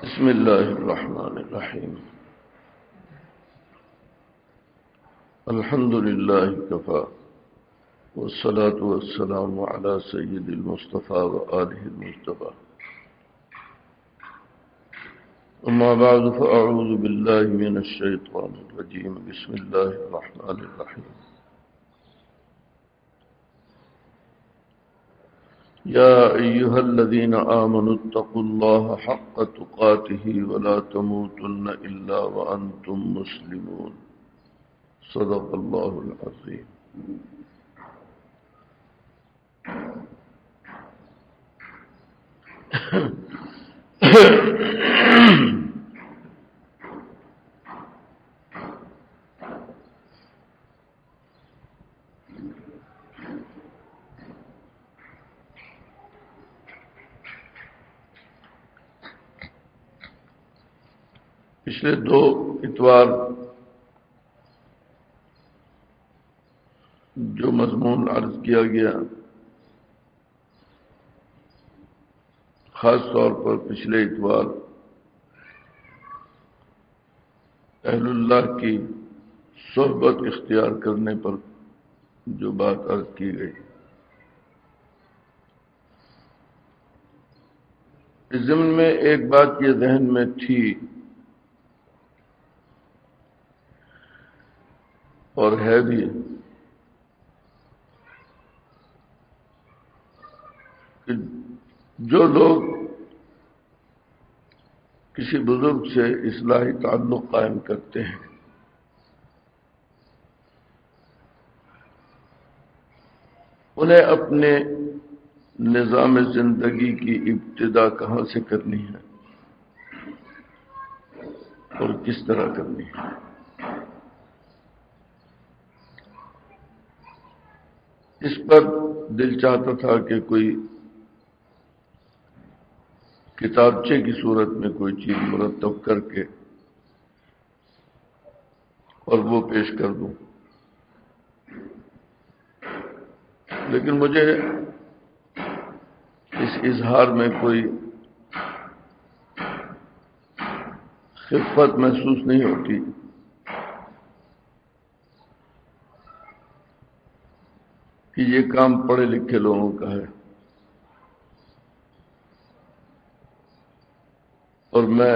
بسم الله الرحمن الرحيم. الحمد لله كفى والصلاة والسلام على سيد المصطفى وآله المصطفى. أما بعد فأعوذ بالله من الشيطان الرجيم. بسم الله الرحمن الرحيم. يا أيها الذين آمنوا اتقوا الله حق تقاته ولا تموتن إلا وأنتم مسلمون. صدق الله العظيم. پچھلے دو اتوار جو مضمون عرض کیا گیا، خاص طور پر پچھلے اتوار اہل اللہ کی صحبت اختیار کرنے پر جو بات عرض کی گئی، اس ضمن میں ایک بات یہ ذہن میں تھی اور ہے بھی، کہ جو لوگ کسی بزرگ سے اصلاحی تعلق قائم کرتے ہیں، انہیں اپنے نظام زندگی کی ابتدا کہاں سے کرنی ہے اور کس طرح کرنی ہے۔ اس پر دل چاہتا تھا کہ کوئی کتابچے کی صورت میں کوئی چیز مرتب کر کے اور وہ پیش کر دوں، لیکن مجھے اس اظہار میں کوئی خفت محسوس نہیں ہوتی، کہ یہ کام پڑھے لکھے لوگوں کا ہے اور میں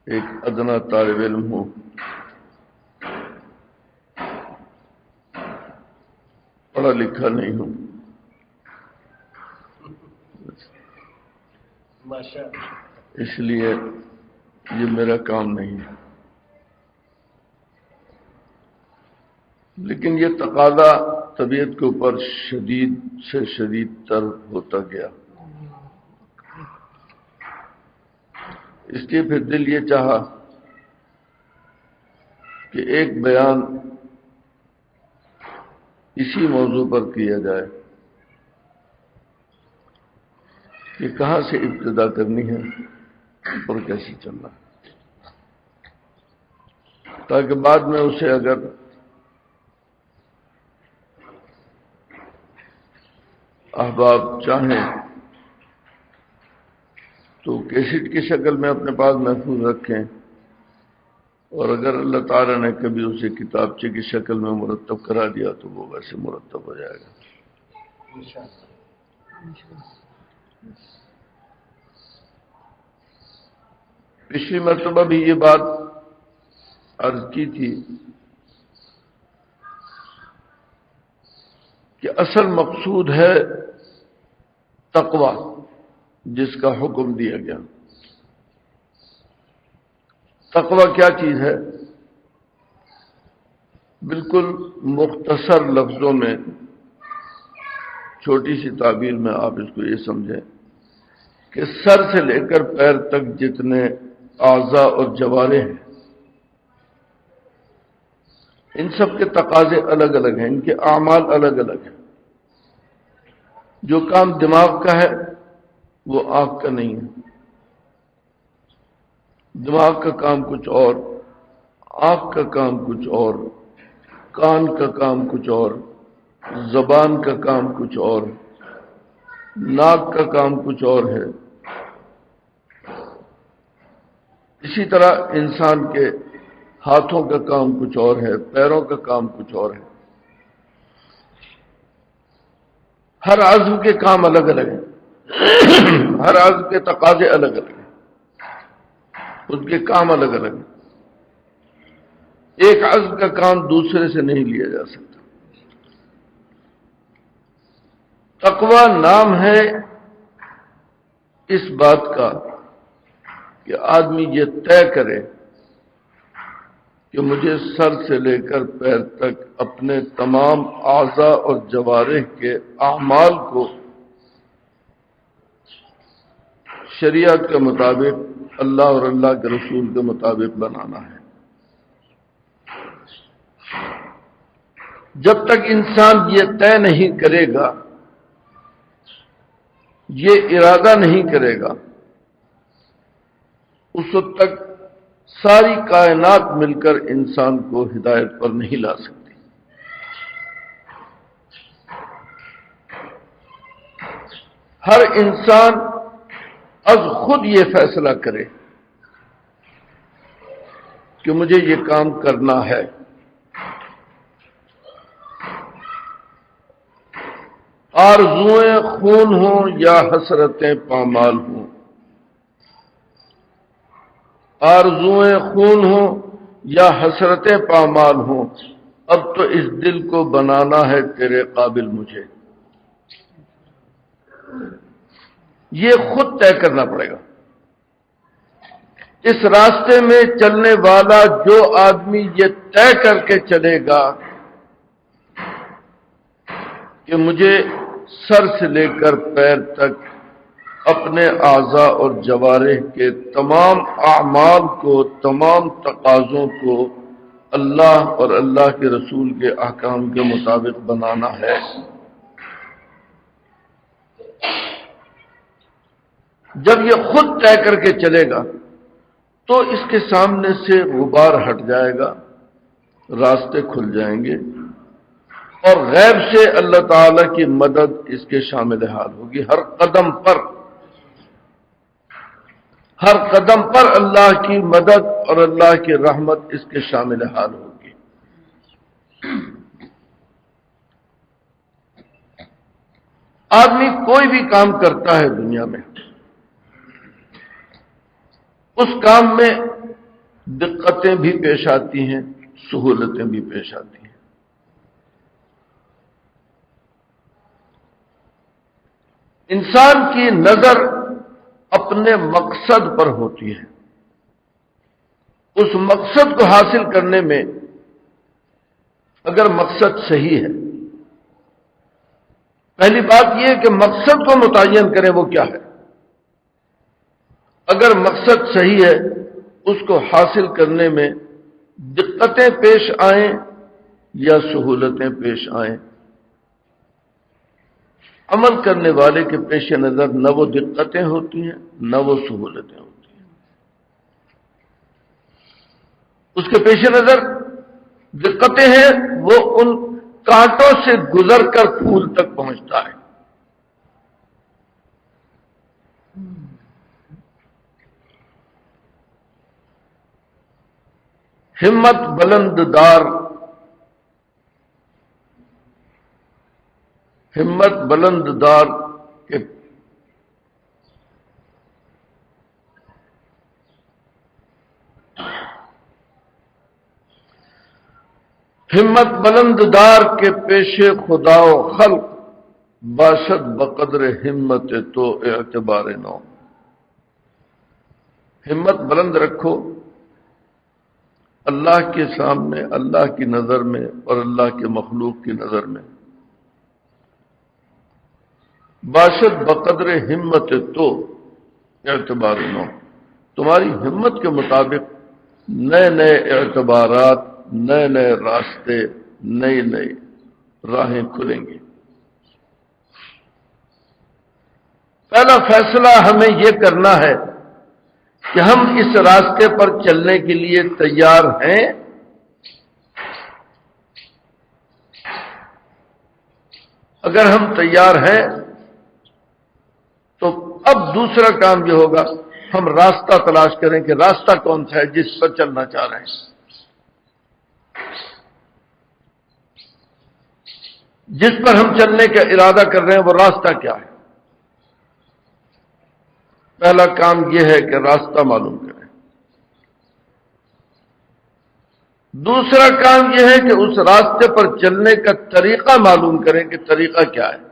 ایک ادنا طالب علم ہوں، پڑھا لکھا نہیں ہوں، اس لیے یہ میرا کام نہیں ہے۔ لیکن یہ تقاضا طبیعت کے اوپر شدید سے شدید تر ہوتا گیا، اس لیے پھر دل یہ چاہا کہ ایک بیان اسی موضوع پر کیا جائے کہ کہاں سے ابتدا کرنی ہے اور کیسے چلنا ہے، تاکہ بعد میں اسے اگر احباب چاہیں تو کیسٹ کی شکل میں اپنے پاس محفوظ رکھیں، اور اگر اللہ تعالیٰ نے کبھی اسے کتابچے کی شکل میں مرتب کرا دیا تو وہ ویسے مرتب ہو جائے گا۔ پچھلی مرتبہ بھی یہ بات عرض کی تھی کہ اصل مقصود ہے تقویٰ، جس کا حکم دیا گیا۔ تقویٰ کیا چیز ہے؟ بالکل مختصر لفظوں میں، چھوٹی سی تعبیر میں آپ اس کو یہ سمجھیں کہ سر سے لے کر پیر تک جتنے اعضاء اور جوارے ہیں، ان سب کے تقاضے الگ الگ ہیں، ان کے اعمال الگ الگ ہیں۔ جو کام دماغ کا ہے وہ آنکھ کا نہیں ہے، دماغ کا کام کچھ اور، آنکھ کا کام کچھ اور، کان کا کام کچھ اور، زبان کا کام کچھ اور، ناک کا کام کچھ اور ہے، اسی طرح انسان کے ہاتھوں کا کام کچھ اور ہے، پیروں کا کام کچھ اور ہے، ہر عضو کے کام الگ الگ ہیں، ہر عضو کے تقاضے الگ الگ ہیں، اس کے کام الگ الگ ہیں، ایک عضو کا کام دوسرے سے نہیں لیا جا سکتا۔ تقوی نام ہے اس بات کا کہ آدمی یہ طے کرے کہ مجھے سر سے لے کر پیر تک اپنے تمام اعضاء اور جوارح کے اعمال کو شریعت کے مطابق، اللہ اور اللہ کے رسول کے مطابق بنانا ہے۔ جب تک انسان یہ طے نہیں کرے گا، یہ ارادہ نہیں کرے گا، اس وقت تک ساری کائنات مل کر انسان کو ہدایت پر نہیں لا سکتی۔ ہر انسان از خود یہ فیصلہ کرے کہ مجھے یہ کام کرنا ہے۔ آرزوئیں خون ہوں یا حسرتیں پامال ہوں، آرزوئیں خون ہوں یا حسرتیں پامال ہوں، اب تو اس دل کو بنانا ہے تیرے قابل مجھے۔ یہ خود طے کرنا پڑے گا۔ اس راستے میں چلنے والا جو آدمی یہ طے کر کے چلے گا کہ مجھے سر سے لے کر پیر تک اپنے اعضاء اور جوارح کے تمام اعمال کو، تمام تقاضوں کو اللہ اور اللہ کے رسول کے احکام کے مطابق بنانا ہے، جب یہ خود طے کر کے چلے گا تو اس کے سامنے سے غبار ہٹ جائے گا، راستے کھل جائیں گے، اور غیب سے اللہ تعالی کی مدد اس کے شامل حال ہوگی۔ ہر قدم پر اللہ کی مدد اور اللہ کی رحمت اس کے شامل حال ہوگی۔ آدمی کوئی بھی کام کرتا ہے دنیا میں، اس کام میں دقتیں بھی پیش آتی ہیں، سہولتیں بھی پیش آتی ہیں۔ انسان کی نظر اپنے مقصد پر ہوتی ہے، اس مقصد کو حاصل کرنے میں اگر مقصد صحیح ہے، پہلی بات یہ کہ مقصد کو متعین کریں وہ کیا ہے۔ اگر مقصد صحیح ہے، اس کو حاصل کرنے میں دقتیں پیش آئیں یا سہولتیں پیش آئیں، عمل کرنے والے کے پیش نظر نہ وہ دقتیں ہوتی ہیں نہ وہ سہولتیں ہوتی ہیں۔ اس کے پیش نظر دقتیں ہیں، وہ ان کانٹوں سے گزر کر پھول تک پہنچتا ہے۔ ہمت بلند دار، ہمت بلند دار کے ہمت بلند دار کے پیش خدا و خلق، باشد بقدر ہمت تو اعتبار نو۔ ہمت بلند رکھو اللہ کے سامنے، اللہ کی نظر میں اور اللہ کے مخلوق کی نظر میں، باشد بقدر ہمت تو اعتبار نو، تمہاری ہمت کے مطابق نئے نئے اعتبارات، نئے نئے راستے، نئی نئی راہیں کھلیں گی۔ پہلا فیصلہ ہمیں یہ کرنا ہے کہ ہم اس راستے پر چلنے کے لیے تیار ہیں۔ اگر ہم تیار ہیں تو اب دوسرا کام یہ ہوگا، ہم راستہ تلاش کریں کہ راستہ کون سا ہے جس پر چلنا چاہ رہے ہیں، جس پر ہم چلنے کا ارادہ کر رہے ہیں وہ راستہ کیا ہے۔ پہلا کام یہ ہے کہ راستہ معلوم کریں۔ دوسرا کام یہ ہے کہ اس راستے پر چلنے کا طریقہ معلوم کریں کہ طریقہ کیا ہے۔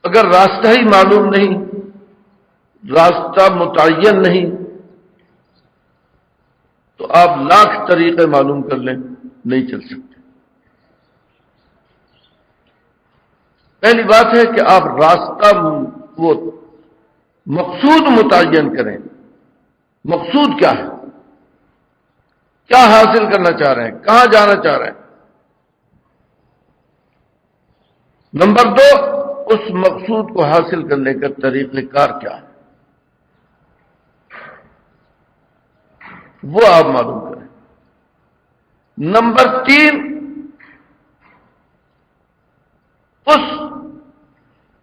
اگر راستہ ہی معلوم نہیں، راستہ متعین نہیں، تو آپ لاکھ طریقے معلوم کر لیں، نہیں چل سکتے۔ پہلی بات ہے کہ آپ راستہ وہ مقصود متعین کریں۔ مقصود کیا ہے؟ کیا حاصل کرنا چاہ رہے ہیں؟ کہاں جانا چاہ رہے ہیں؟ نمبر 2، اس مقصود کو حاصل کرنے کا طریقہ کار کیا ہے، وہ آپ معلوم کریں۔ نمبر 3، اس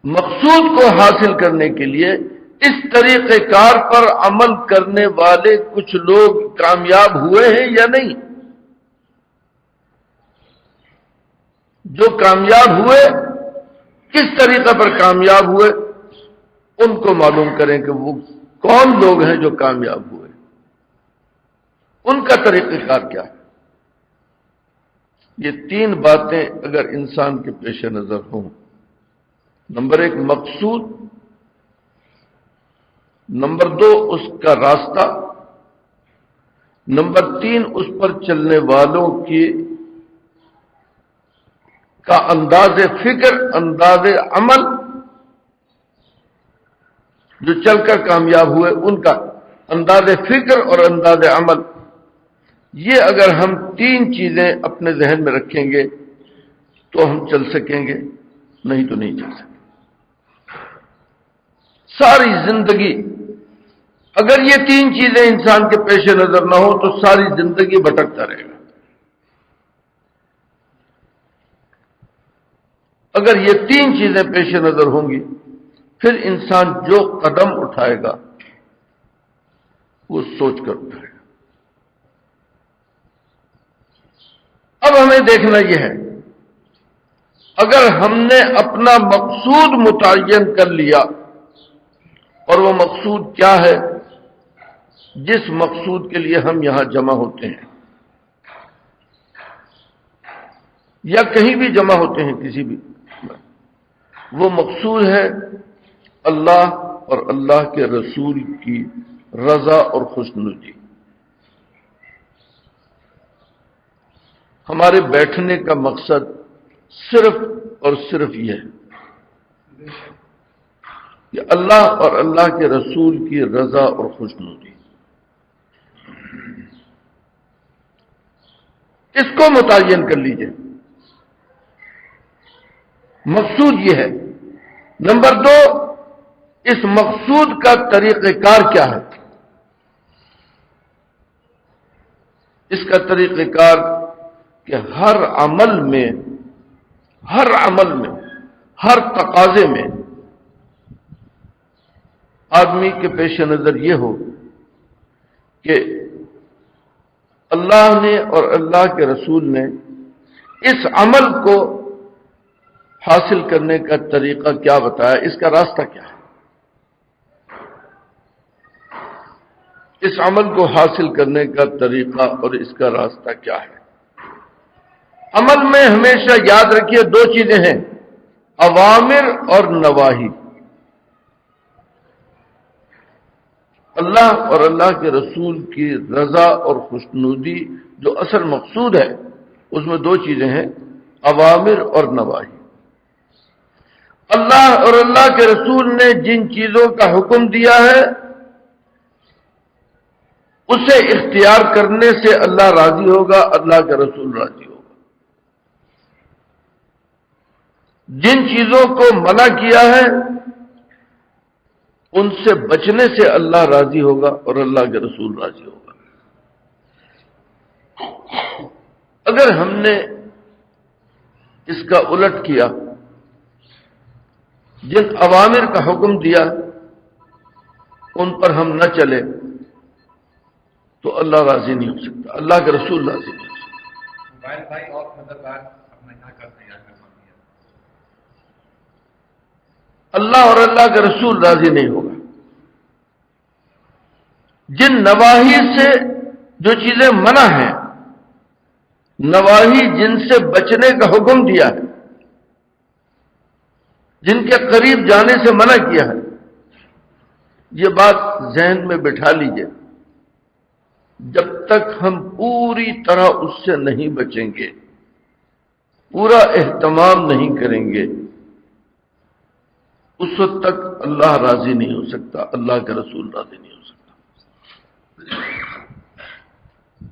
مقصود کو حاصل کرنے کے لیے اس طریقہ کار پر عمل کرنے والے کچھ لوگ کامیاب ہوئے ہیں یا نہیں۔ جو کامیاب ہوئے، کس طریقہ پر کامیاب ہوئے، ان کو معلوم کریں کہ وہ کون لوگ ہیں جو کامیاب ہوئے، ان کا طریقہ کار کیا ہے۔ یہ 3 باتیں اگر انسان کے پیش نظر ہوں، نمبر 1 مقصود، نمبر 2 اس کا راستہ، نمبر 3 اس پر چلنے والوں کا انداز فکر، انداز عمل، جو چل کر کامیاب ہوئے ان کا انداز فکر اور انداز عمل، یہ اگر ہم 3 چیزیں اپنے ذہن میں رکھیں گے تو ہم چل سکیں گے، نہیں تو نہیں چل سکیں۔ ساری زندگی اگر یہ 3 چیزیں انسان کے پیش نظر نہ ہو تو ساری زندگی بھٹکتا رہے گا۔ اگر یہ 3 چیزیں پیش نظر ہوں گی، پھر انسان جو قدم اٹھائے گا وہ سوچ کر اٹھائے گا۔ اب ہمیں دیکھنا یہ ہے، اگر ہم نے اپنا مقصود متعین کر لیا، اور وہ مقصود کیا ہے جس مقصود کے لیے ہم یہاں جمع ہوتے ہیں یا کہیں بھی جمع ہوتے ہیں، کسی بھی، وہ مقصود ہے اللہ اور اللہ کے رسول کی رضا اور خوشنودی۔ ہمارے بیٹھنے کا مقصد صرف اور صرف یہ ہے کہ اللہ اور اللہ کے رسول کی رضا اور خوشنودی، اس کو متعین کر لیجئے۔ مقصود یہ ہے۔ نمبر 2، اس مقصود کا طریقہ کار کیا ہے؟ اس کا طریقہ کار کہ ہر عمل میں، ہر تقاضے میں آدمی کے پیش نظر یہ ہو کہ اللہ نے اور اللہ کے رسول نے اس عمل کو حاصل کرنے کا طریقہ کیا بتایا، اس کا راستہ کیا ہے، اس عمل کو حاصل کرنے کا طریقہ اور اس کا راستہ کیا ہے۔ عمل میں ہمیشہ یاد رکھیے 2 چیزیں ہیں، اوامر اور نواہی۔ اللہ اور اللہ کے رسول کی رضا اور خوشنودی جو اصل مقصود ہے، اس میں 2 چیزیں ہیں، اوامر اور نواہی۔ اللہ اور اللہ کے رسول نے جن چیزوں کا حکم دیا ہے اسے اختیار کرنے سے اللہ راضی ہوگا، اللہ کا رسول راضی ہوگا۔ جن چیزوں کو منع کیا ہے ان سے بچنے سے اللہ راضی ہوگا اور اللہ کے رسول راضی ہوگا۔ اگر ہم نے اس کا الٹ کیا، جن اوامر کا حکم دیا ان پر ہم نہ چلے تو اللہ راضی نہیں ہو سکتا، اللہ کے رسول راضی نہیں ہو سکتا۔ اللہ اور اللہ کے رسول راضی نہیں ہوگا۔ جن نواہی سے جو چیزیں منع ہیں، نواہی جن سے بچنے کا حکم دیا ہے، جن کے قریب جانے سے منع کیا ہے، یہ بات ذہن میں بٹھا لیجئے، جب تک ہم پوری طرح اس سے نہیں بچیں گے، پورا اہتمام نہیں کریں گے، اس وقت تک اللہ راضی نہیں ہو سکتا، اللہ کے رسول راضی نہیں ہو سکتا۔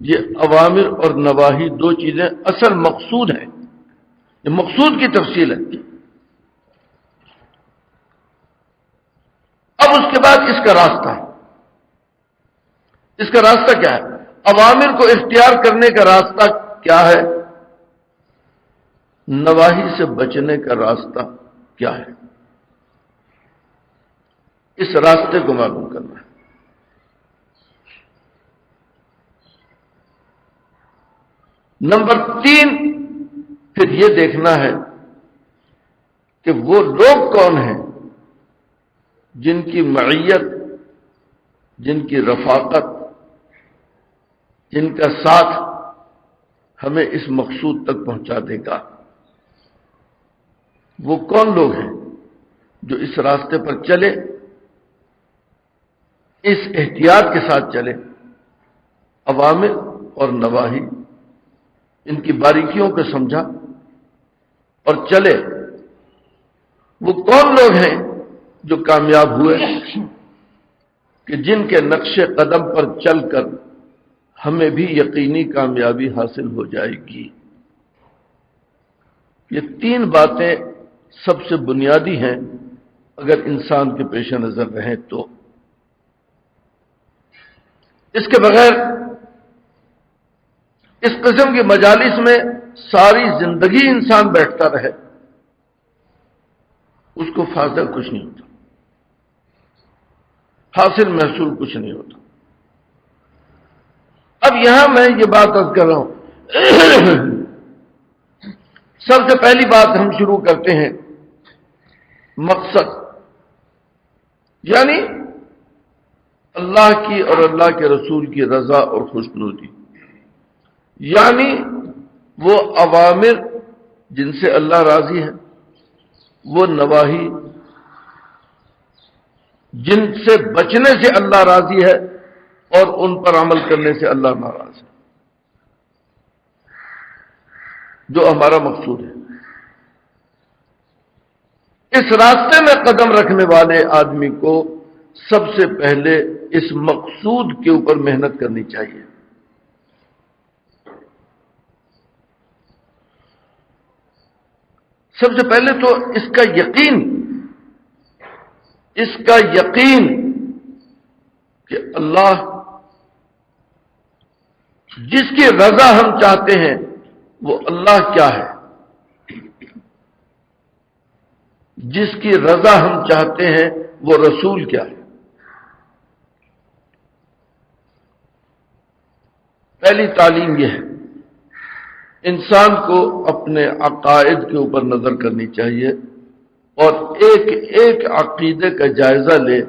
یہ اوامر اور نواہی دو چیزیں اصل مقصود ہیں، یہ مقصود کی تفصیل ہے۔ اب اس کے بعد اس کا راستہ ہے۔ اس کا راستہ کیا ہے؟ اوامر کو اختیار کرنے کا راستہ کیا ہے؟ نواہی سے بچنے کا راستہ کیا ہے؟ اس راستے کو معلوم کرنا ہے۔ نمبر 3 پھر یہ دیکھنا ہے کہ وہ لوگ کون ہیں جن کی معیت، جن کی رفاقت، جن کا ساتھ ہمیں اس مقصود تک پہنچا دے گا۔ وہ کون لوگ ہیں جو اس راستے پر چلے، اس احتیاط کے ساتھ چلے، اوامر اور نواہی ان کی باریکیوں کو سمجھا اور چلے۔ وہ کون لوگ ہیں جو کامیاب ہوئے، کہ جن کے نقش قدم پر چل کر ہمیں بھی یقینی کامیابی حاصل ہو جائے گی۔ یہ 3 باتیں سب سے بنیادی ہیں اگر انسان کے پیش نظر رہیں تو۔ اس کے بغیر اس قسم کی مجالس میں ساری زندگی انسان بیٹھتا رہے، اس کو فائدہ کچھ نہیں ہوتا، حاصل محصول کچھ نہیں ہوتا۔ اب یہاں میں یہ بات عرض کر رہا ہوں، سب سے پہلی بات ہم شروع کرتے ہیں مقصد، یعنی اللہ کی اور اللہ کے رسول کی رضا اور خوشنودی، یعنی وہ اوامر جن سے اللہ راضی ہے، وہ نواہی جن سے بچنے سے اللہ راضی ہے اور ان پر عمل کرنے سے اللہ ناراض ہے، جو ہمارا مقصود ہے۔ اس راستے میں قدم رکھنے والے آدمی کو سب سے پہلے اس مقصود کے اوپر محنت کرنی چاہیے۔ سب سے پہلے تو اس کا یقین کہ اللہ جس کی رضا ہم چاہتے ہیں وہ اللہ کیا ہے، جس کی رضا ہم چاہتے ہیں وہ رسول کیا ہے۔ پہلی تعلیم یہ ہے، انسان کو اپنے عقائد کے اوپر نظر کرنی چاہیے اور ایک ایک عقیدے کا جائزہ لے،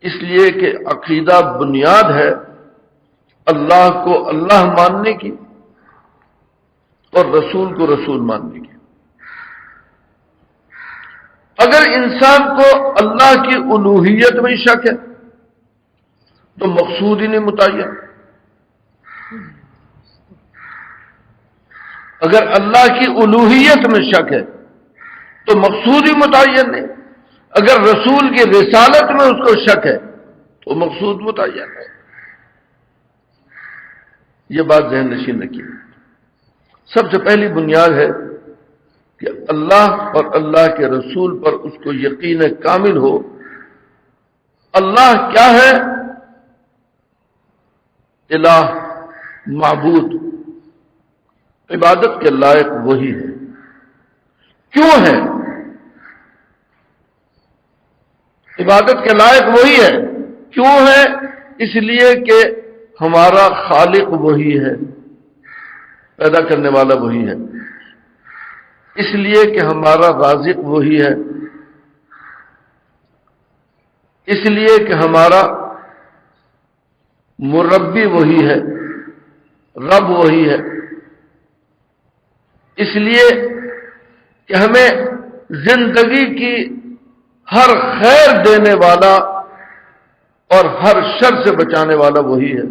اس لیے کہ عقیدہ بنیاد ہے اللہ کو اللہ ماننے کی اور رسول کو رسول ماننے کی۔ اگر انسان کو اللہ کی الوہیت میں شک ہے تو مقصود ہی نہیں متعین۔ اگر اللہ کی الوہیت میں شک ہے تو مقصود ہی متعین نہیں۔ اگر رسول کی رسالت میں اس کو شک ہے تو مقصود متعین ہے۔ یہ بات ذہن نشین رکھیے۔ سب سے پہلی بنیاد ہے کہ اللہ اور اللہ کے رسول پر اس کو یقین کامل ہو۔ اللہ کیا ہے؟ الہ، معبود، عبادت کے لائق وہی ہے۔ کیوں ہے؟ عبادت کے لائق وہی ہے. کیوں ہے؟ اس لیے کہ ہمارا خالق وہی ہے، پیدا کرنے والا وہی ہے. اس لیے کہ ہمارا رازق وہی ہے. اس لیے کہ ہمارا مربی وہی ہے، رب وہی ہے. اس لیے کہ ہمیں زندگی کی ہر خیر دینے والا اور ہر شر سے بچانے والا وہی ہے.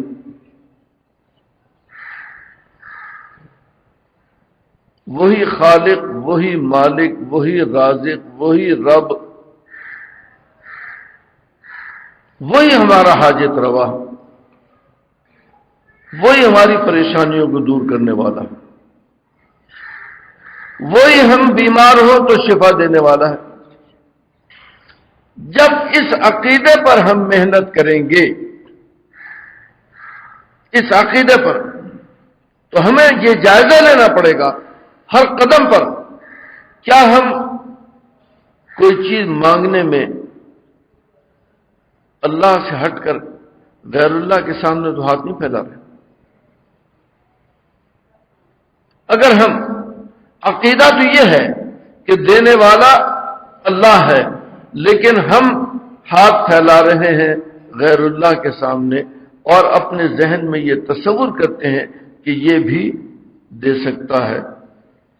وہی خالق، وہی مالک، وہی رازق، وہی رب، وہی ہمارا حاجت روا، وہی ہماری پریشانیوں کو دور کرنے والا، وہی ہم بیمار ہوں تو شفا دینے والا ہے. جب اس عقیدے پر ہم محنت کریں گے، اس عقیدے پر، تو ہمیں یہ جائزہ لینا پڑے گا ہر قدم پر، کیا ہم کوئی چیز مانگنے میں اللہ سے ہٹ کر غیر اللہ کے سامنے تو ہاتھ نہیں پھیلا رہے؟ اگر ہم عقیدہ تو یہ ہے کہ دینے والا اللہ ہے، لیکن ہم ہاتھ پھیلا رہے ہیں غیر اللہ کے سامنے اور اپنے ذہن میں یہ تصور کرتے ہیں کہ یہ بھی دے سکتا ہے،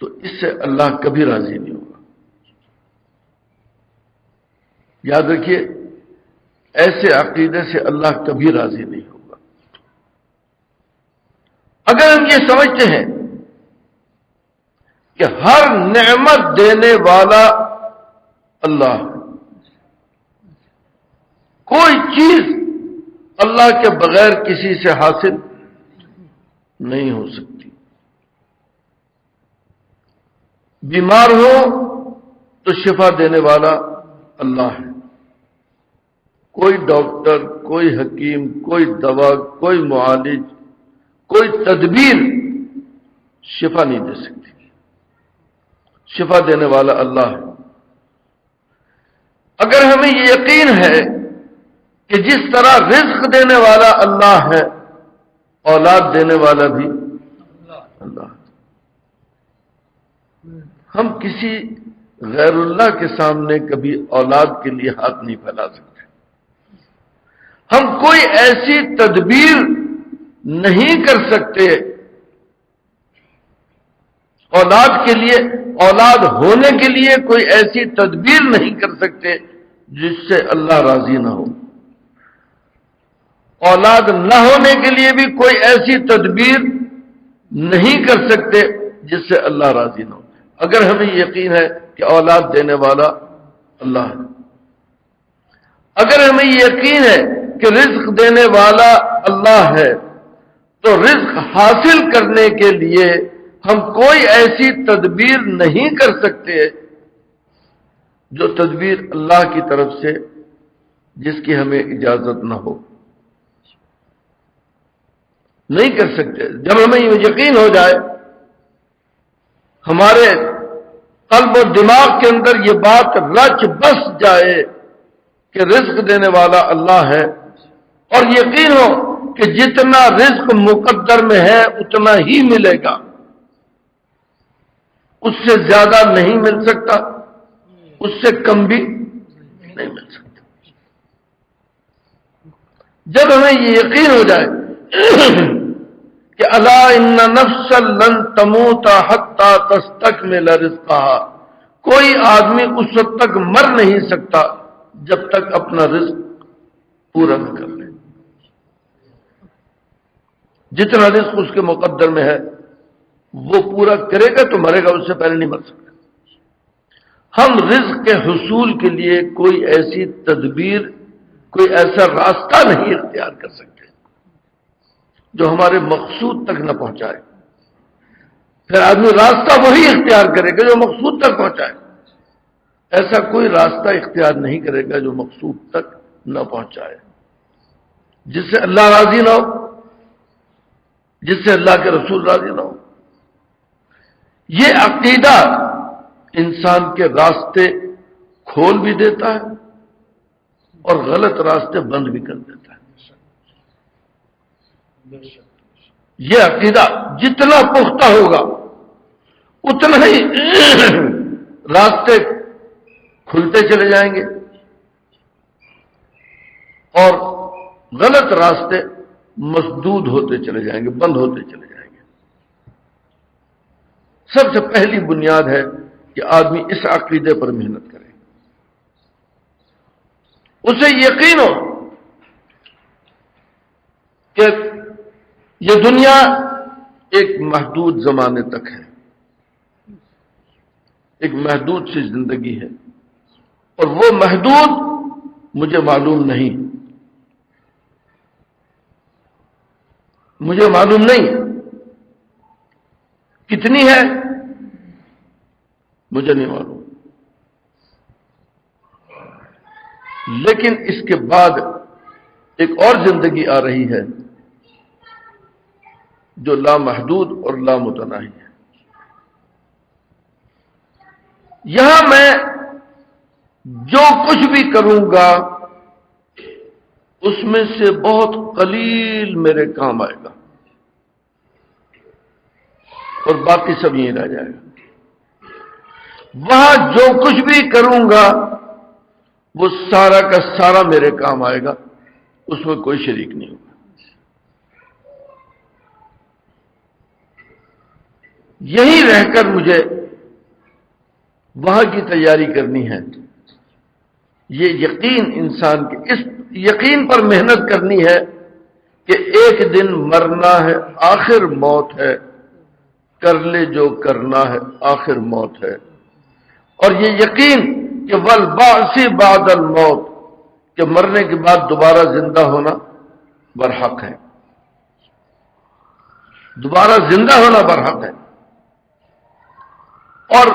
تو اس سے اللہ کبھی راضی نہیں ہوگا. یاد رکھیے، ایسے عقیدے سے اللہ کبھی راضی نہیں ہوگا. اگر ہم یہ سمجھتے ہیں کہ ہر نعمت دینے والا اللہ ہے، کوئی چیز اللہ کے بغیر کسی سے حاصل نہیں ہو سکتی. بیمار ہو تو شفا دینے والا اللہ ہے. کوئی ڈاکٹر، کوئی حکیم، کوئی دوا، کوئی معالج، کوئی تدبیر شفا نہیں دے سکتی. شفا دینے والا اللہ ہے. اگر ہمیں یہ یقین ہے کہ جس طرح رزق دینے والا اللہ ہے، اولاد دینے والا بھی اللہ ہے. ہم کسی غیر اللہ کے سامنے کبھی اولاد کے لیے ہاتھ نہیں پھیلا سکتے. ہم کوئی ایسی تدبیر نہیں کر سکتے اولاد کے لیے، اولاد ہونے کے لیے کوئی ایسی تدبیر نہیں کر سکتے جس سے اللہ راضی نہ ہو. اولاد نہ ہونے کے لیے بھی کوئی ایسی تدبیر نہیں کر سکتے جس سے اللہ راضی نہ ہو. اگر ہمیں یقین ہے کہ اولاد دینے والا اللہ ہے، اگر ہمیں یقین ہے کہ رزق دینے والا اللہ ہے، تو رزق حاصل کرنے کے لیے ہم کوئی ایسی تدبیر نہیں کر سکتے جو تدبیر اللہ کی طرف سے جس کی ہمیں اجازت نہ ہو. نہیں کر سکتے. جب ہمیں یہ یقین ہو جائے، ہمارے قلب و دماغ کے اندر یہ بات رچ بس جائے کہ رزق دینے والا اللہ ہے، اور یقین ہو کہ جتنا رزق مقدر میں ہے اتنا ہی ملے گا، اس سے زیادہ نہیں مل سکتا، اس سے کم بھی نہیں مل سکتا. جب ہمیں یہ یقین ہو جائے کہ الا ان نفسا لن تموت حتی تستکمل رزقها، کوئی آدمی اس وقت تک مر نہیں سکتا جب تک اپنا رزق پورا نہ کر لے. جتنا رزق اس کے مقدر میں ہے وہ پورا کرے گا تو مرے گا، اس سے پہلے نہیں مر سکتا. ہم رزق کے حصول کے لیے کوئی ایسی تدبیر، کوئی ایسا راستہ نہیں اختیار کر سکتے جو ہمارے مقصود تک نہ پہنچائے. پھر آدمی راستہ وہی اختیار کرے گا جو مقصود تک پہنچائے. ایسا کوئی راستہ اختیار نہیں کرے گا جو مقصود تک نہ پہنچائے، جس سے اللہ راضی نہ ہو، جس سے اللہ کے رسول راضی نہ ہو. یہ عقیدہ انسان کے راستے کھول بھی دیتا ہے اور غلط راستے بند بھی کر دیتا ہے۔ یہ عقیدہ جتنا پختہ ہوگا اتنا ہی راستے کھلتے چلے جائیں گے اور غلط راستے مسدود ہوتے چلے جائیں گے، بند ہوتے چلے جائیں گے۔ سب سے پہلی بنیاد ہے کہ آدمی اس عقیدے پر محنت کرے، اسے یقین ہو کہ یہ دنیا ایک محدود زمانے تک ہے، ایک محدود سی زندگی ہے، اور وہ محدود مجھے معلوم نہیں، مجھے معلوم نہیں کتنی ہے، مجھے نہیں معلوم، لیکن اس کے بعد ایک اور زندگی آ رہی ہے جو لامحدود اور لامتناہی ہے۔ یہاں میں جو کچھ بھی کروں گا اس میں سے بہت قلیل میرے کام آئے گا اور باقی سب یہیں رہ جائے گا۔ وہاں جو کچھ بھی کروں گا وہ سارا کا سارا میرے کام آئے گا، اس میں کوئی شریک نہیں ہوگا۔ یہیں رہ کر مجھے وہاں کی تیاری کرنی ہے۔ یہ یقین انسان کے، اس یقین پر محنت کرنی ہے کہ ایک دن مرنا ہے، آخر موت ہے، کر لے جو کرنا ہے، آخر موت ہے۔ اور یہ یقین کہ والبعث بعد الموت، کہ مرنے کے بعد دوبارہ زندہ ہونا برحق ہے، دوبارہ زندہ ہونا برحق ہے۔ اور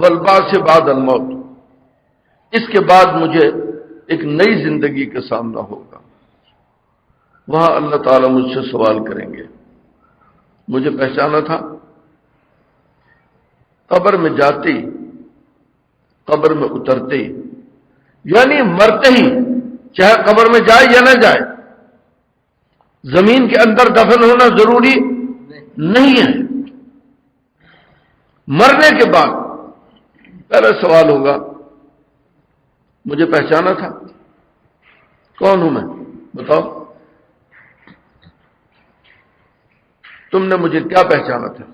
والبعث بعد الموت، اس کے بعد مجھے ایک نئی زندگی کا سامنا ہوگا۔ وہاں اللہ تعالیٰ مجھ سے سوال کریں گے، مجھے پہچانا تھا؟ قبر میں جاتے ہی، قبر میں اترتے ہی، یعنی مرتے ہی، چاہے قبر میں جائے یا نہ جائے، زمین کے اندر دفن ہونا ضروری نہیں ہے۔ مرنے کے بعد پہلا سوال ہوگا، مجھے پہچانا تھا؟ کون ہوں میں؟ بتاؤ، تم نے مجھے کیا پہچانا تھا؟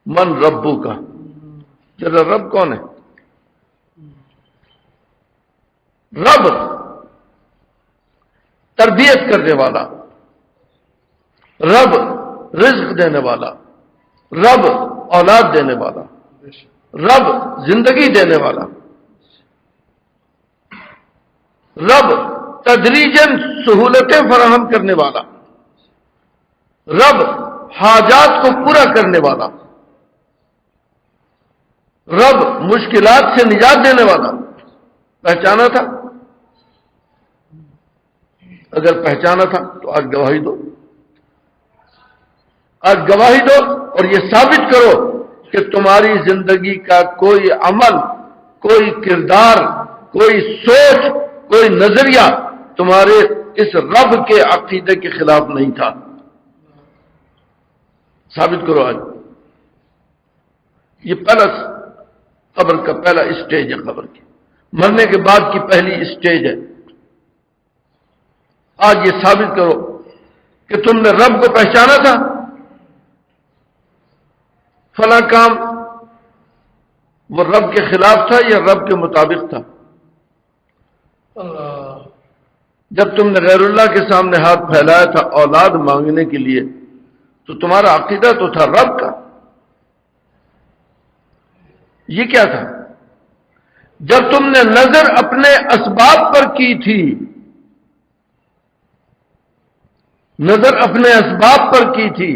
من ربو کا، تیرا رب کون ہے؟ رب تربیت کرنے والا، رب رزق دینے والا، رب اولاد دینے والا، رب زندگی دینے والا، رب تدریجاً سہولتیں فراہم کرنے والا، رب حاجات کو پورا کرنے والا، رب مشکلات سے نجات دینے والا۔ پہچانا تھا؟ اگر پہچانا تھا تو آج گواہی دو، آج گواہی دو اور یہ ثابت کرو کہ تمہاری زندگی کا کوئی عمل، کوئی کردار، کوئی سوچ، کوئی نظریہ تمہارے اس رب کے عقیدے کے خلاف نہیں تھا۔ ثابت کرو آج۔ یہ پہلا قبر کا پہلا اسٹیج ہے، قبر کی، مرنے کے بعد کی پہلی اسٹیج ہے۔ آج یہ ثابت کرو کہ تم نے رب کو پہچانا تھا، فلاں کام وہ رب کے خلاف تھا یا رب کے مطابق تھا؟ جب تم نے غیر اللہ کے سامنے ہاتھ پھیلایا تھا اولاد مانگنے کے لیے تو تمہارا عقیدہ تو تھا رب کا، یہ کیا تھا؟ جب تم نے نظر اپنے اسباب پر کی تھی، نظر اپنے اسباب پر کی تھی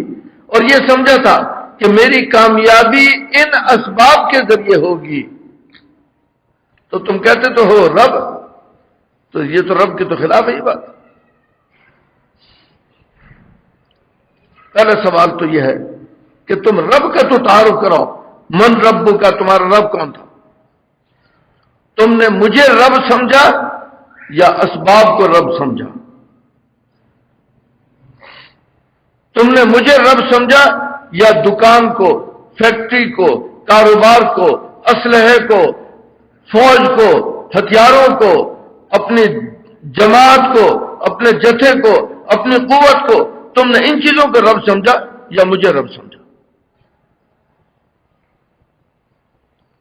اور یہ سمجھا تھا کہ میری کامیابی ان اسباب کے ذریعے ہوگی، تو تم کہتے تو ہو رب، تو یہ تو رب کے تو خلاف ہے یہ بات۔ پہلا سوال تو یہ ہے کہ تم رب کا تو تعارف کراؤ، من رب کا، تمہارا رب کون تھا؟ تم نے مجھے رب سمجھا یا اسباب کو رب سمجھا؟ تم نے مجھے رب سمجھا یا دکان کو، فیکٹری کو، کاروبار کو، اسلحے کو، فوج کو، ہتھیاروں کو، اپنی جماعت کو، اپنے جتھے کو، اپنی قوت کو، تم نے ان چیزوں کو رب سمجھا یا مجھے رب سمجھا؟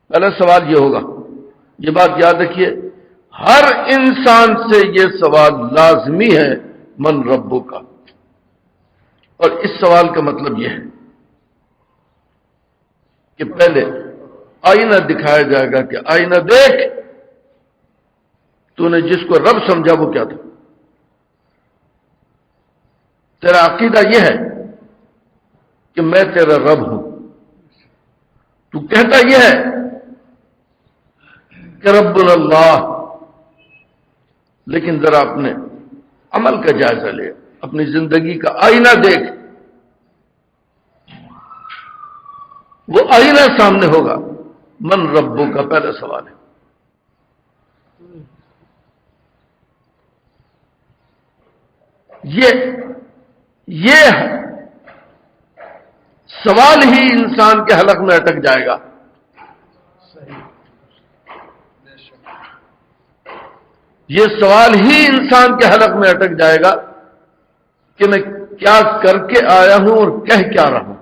پہلا سوال یہ ہوگا، یہ بات یاد رکھیے، ہر انسان سے یہ سوال لازمی ہے، من ربو کا۔ اور اس سوال کا مطلب یہ ہے کہ پہلے آئینہ دکھایا جائے گا کہ آئینہ دیکھ، تو نے جس کو رب سمجھا وہ کیا تھا؟ تیرا عقیدہ یہ ہے کہ میں تیرا رب ہوں، تو کہتا یہ ہے کہ ربنا اللہ، لیکن ذرا اپنے عمل کا جائزہ لے، اپنی زندگی کا آئینہ دیکھ، وہ آئینہ سامنے ہوگا، من ربو کا پہلا سوال ہے۔ یہ سوال ہی انسان کے حلق میں اٹک جائے گا۔ یہ سوال ہی انسان کے حلق میں اٹک جائے گا کہ میں کیا کر کے آیا ہوں اور کہہ کیا رہا ہوں۔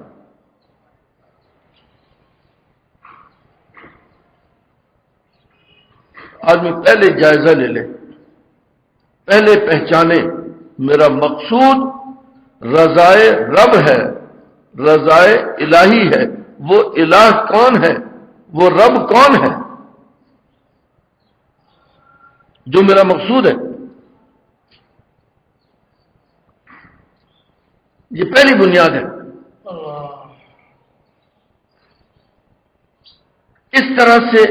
آدمی پہلے جائزہ لے لے، پہلے پہچانے میرا مقصود رضائے رب ہے، رضائے الہی ہے۔ وہ الہ کون ہے؟ وہ رب کون ہے جو میرا مقصود ہے؟ یہ پہلی بنیاد ہے۔ اس طرح سے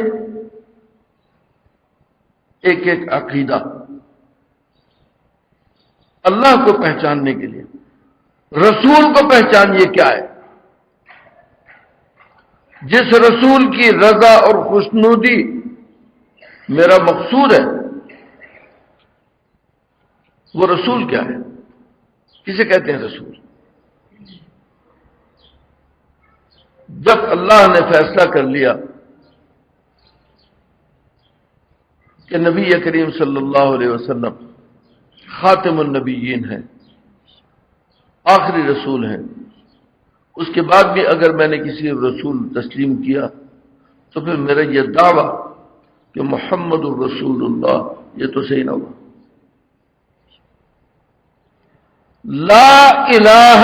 ایک ایک عقیدہ اللہ کو پہچاننے کے لیے، رسول کو پہچانیے کیا ہے۔ جس رسول کی رضا اور خوشنودی میرا مقصود ہے، وہ رسول کیا ہے؟ کسے کہتے ہیں رسول؟ جب اللہ نے فیصلہ کر لیا کہ نبی کریم صلی اللہ علیہ وسلم خاتم النبیین ہیں، آخری رسول ہیں، اس کے بعد بھی اگر میں نے کسی رسول تسلیم کیا تو پھر میرا یہ دعویٰ کہ محمد الرسول اللہ، یہ تو صحیح نہ ہوا۔ لا الہ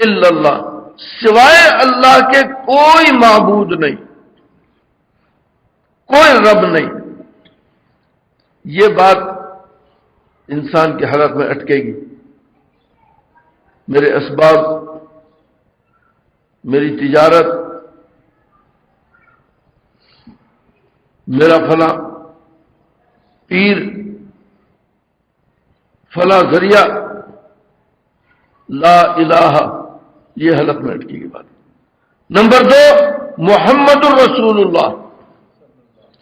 الا اللہ، سوائے اللہ کے کوئی معبود نہیں، کوئی رب نہیں۔ یہ بات انسان کے حلق میں اٹکے گی۔ میرے اسباب، میری تجارت، میرا فلاں پیر، فلاں ذریعہ، لا الہ، یہ حلق میں اٹکی کی بات۔ نمبر 2، محمد الرسول اللہ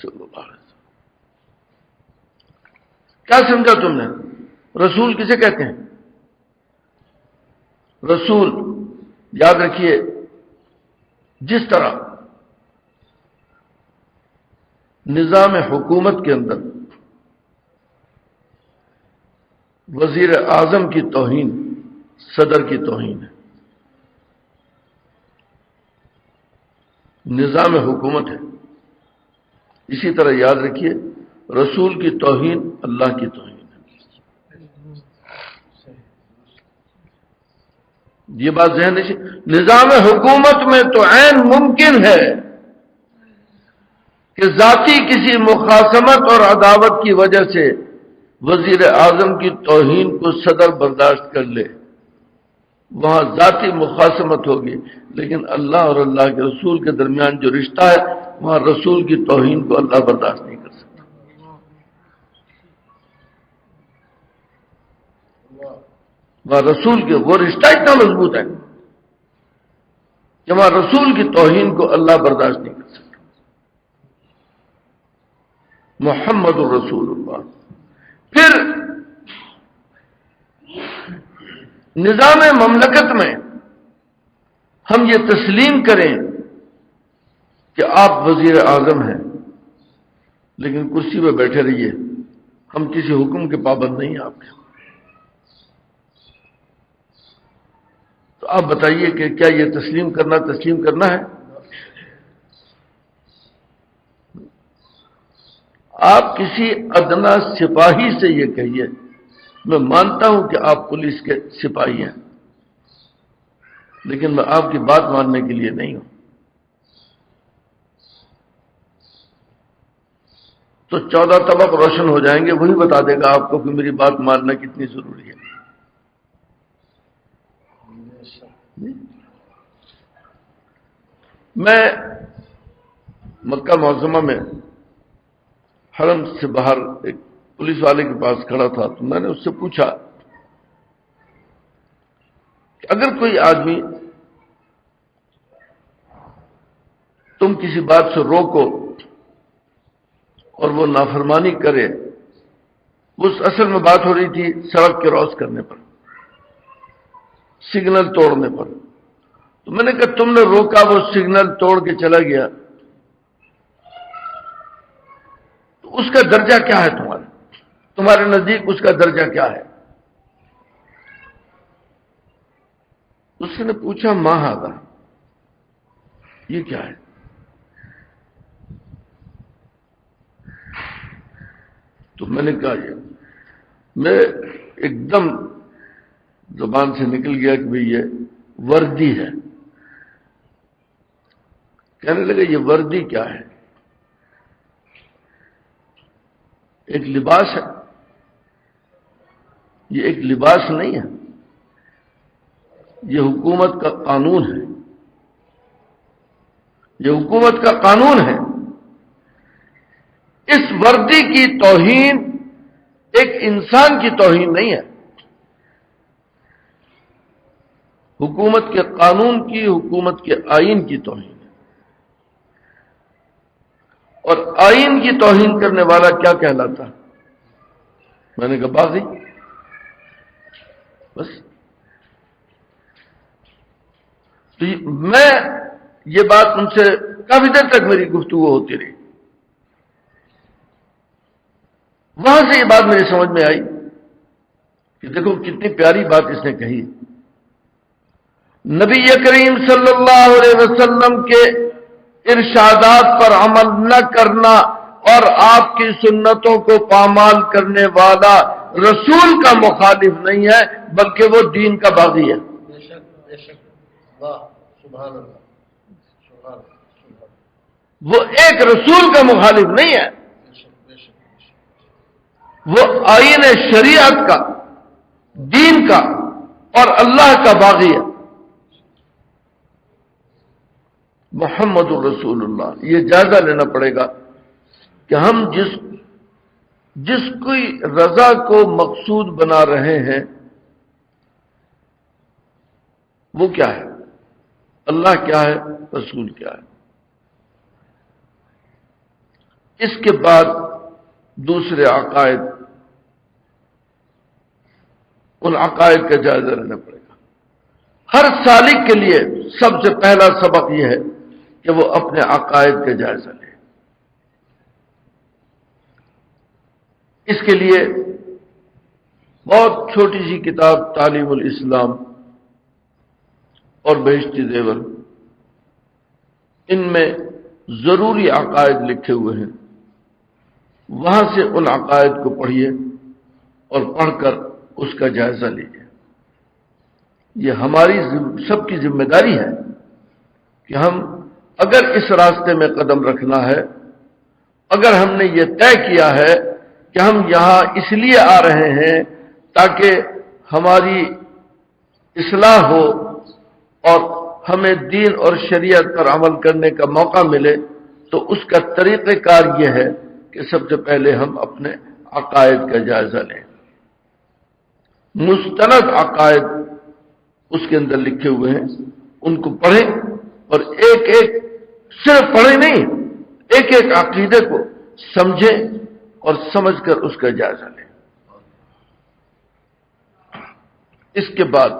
صلی اللہ علیہ وسلم۔ کیا سمجھا تم نے؟ رسول کسے کہتے ہیں؟ رسول، یاد رکھیے، جس طرح نظام حکومت کے اندر وزیر اعظم کی توہین صدر کی توہین ہے، نظام حکومت ہے، اسی طرح یاد رکھیے رسول کی توہین اللہ کی توہین ہے۔ یہ بات ذہن میں، نظام حکومت میں تو عین ممکن ہے کہ ذاتی کسی مخاصمت اور عداوت کی وجہ سے وزیر اعظم کی توہین کو صدر برداشت کر لے، وہاں ذاتی مخاصمت ہوگی، لیکن اللہ اور اللہ کے رسول کے درمیان جو رشتہ ہے، وہاں رسول کی توہین کو اللہ برداشت نہیں کر سکتا۔ وہاں رسول کے وہ رشتہ اتنا مضبوط ہے کہ وہاں رسول کی توہین کو اللہ برداشت نہیں کر سکتا۔ محمد الرسول اللہ. پھر نظام مملکت میں ہم یہ تسلیم کریں کہ آپ وزیر اعظم ہیں لیکن کرسی پہ بیٹھے رہیے، ہم کسی حکم کے پابند نہیں ہیں آپ کے. تو آپ بتائیے کہ کیا یہ تسلیم کرنا ہے؟ آپ کسی ادنا سپاہی سے یہ کہیے، میں مانتا ہوں کہ آپ پولیس کے سپاہی ہیں لیکن میں آپ کی بات ماننے کے لیے نہیں ہوں. تو 14 طبق روشن ہو جائیں گے، وہی بتا دے گا آپ کو کہ میری بات ماننا کتنی ضروری ہے. میں مکہ معظمہ میں حرم سے باہر ایک پولیس والے کے پاس کھڑا تھا تو میں نے اس سے پوچھا کہ اگر کوئی آدمی تم کسی بات سے روکو اور وہ نافرمانی کرے، اس اصل میں بات ہو رہی تھی سڑک کراس کرنے پر، سگنل توڑنے پر. تو میں نے کہا تم نے روکا، وہ سگنل توڑ کے چلا گیا، تو اس کا درجہ کیا ہے تمہارے نزدیک اس کا درجہ کیا ہے؟ اس نے پوچھا ما ھذا، یہ کیا ہے؟ تو میں نے کہا یہ میں ایک دم زبان سے نکل گیا کہ بھئی یہ وردی ہے. کہنے لگے یہ وردی کیا ہے؟ ایک لباس ہے. یہ ایک لباس نہیں ہے، یہ حکومت کا قانون ہے. یہ حکومت کا قانون ہے. اس وردی کی توہین ایک انسان کی توہین نہیں ہے، حکومت کے قانون کی، حکومت کے آئین کی توہین ہے. اور آئین کی توہین کرنے والا کیا کہلاتا؟ میں نے کہا باغی. بس تو میں یہ بات ان سے کافی دیر تک میری گفتگو ہوتی رہی. وہاں سے یہ بات میری سمجھ میں آئی کہ دیکھو کتنی پیاری بات اس نے کہی. نبی کریم صلی اللہ علیہ وسلم کے ارشادات پر عمل نہ کرنا اور آپ کی سنتوں کو پامال کرنے والا رسول کا مخالف نہیں ہے بلکہ وہ دین کا باغی ہے. بے شک بے شک. واہ سبحان اللہ سبحان اللہ. وہ ایک رسول کا مخالف نہیں ہے، وہ آئین شریعت کا، دین کا اور اللہ کا باغی ہے. محمد الرسول اللہ. یہ جائزہ لینا پڑے گا کہ ہم جس کوئی رضا کو مقصود بنا رہے ہیں وہ کیا ہے، اللہ کیا ہے، رسول کیا ہے. اس کے بعد دوسرے عقائد، ان عقائد کا جائزہ لینا پڑے گا. ہر سالک کے لیے سب سے پہلا سبق یہ ہے کہ وہ اپنے عقائد کا جائزہ لے. اس کے لیے بہت چھوٹی سی کتاب تعلیم الاسلام اور بہشتی زیور، ان میں ضروری عقائد لکھے ہوئے ہیں. وہاں سے ان عقائد کو پڑھیے اور پڑھ کر اس کا جائزہ لیجیے. یہ ہماری سب کی ذمہ داری ہے کہ ہم اگر اس راستے میں قدم رکھنا ہے، اگر ہم نے یہ طے کیا ہے کہ ہم یہاں اس لیے آ رہے ہیں تاکہ ہماری اصلاح ہو اور ہمیں دین اور شریعت پر عمل کرنے کا موقع ملے، تو اس کا طریقہ کار یہ ہے کہ سب سے پہلے ہم اپنے عقائد کا جائزہ لیں. مستند عقائد اس کے اندر لکھے ہوئے ہیں، ان کو پڑھیں اور ایک ایک صرف پڑھیں نہیں، ایک ایک عقیدے کو سمجھیں اور سمجھ کر اس کا جائزہ لیں۔ اس کے بعد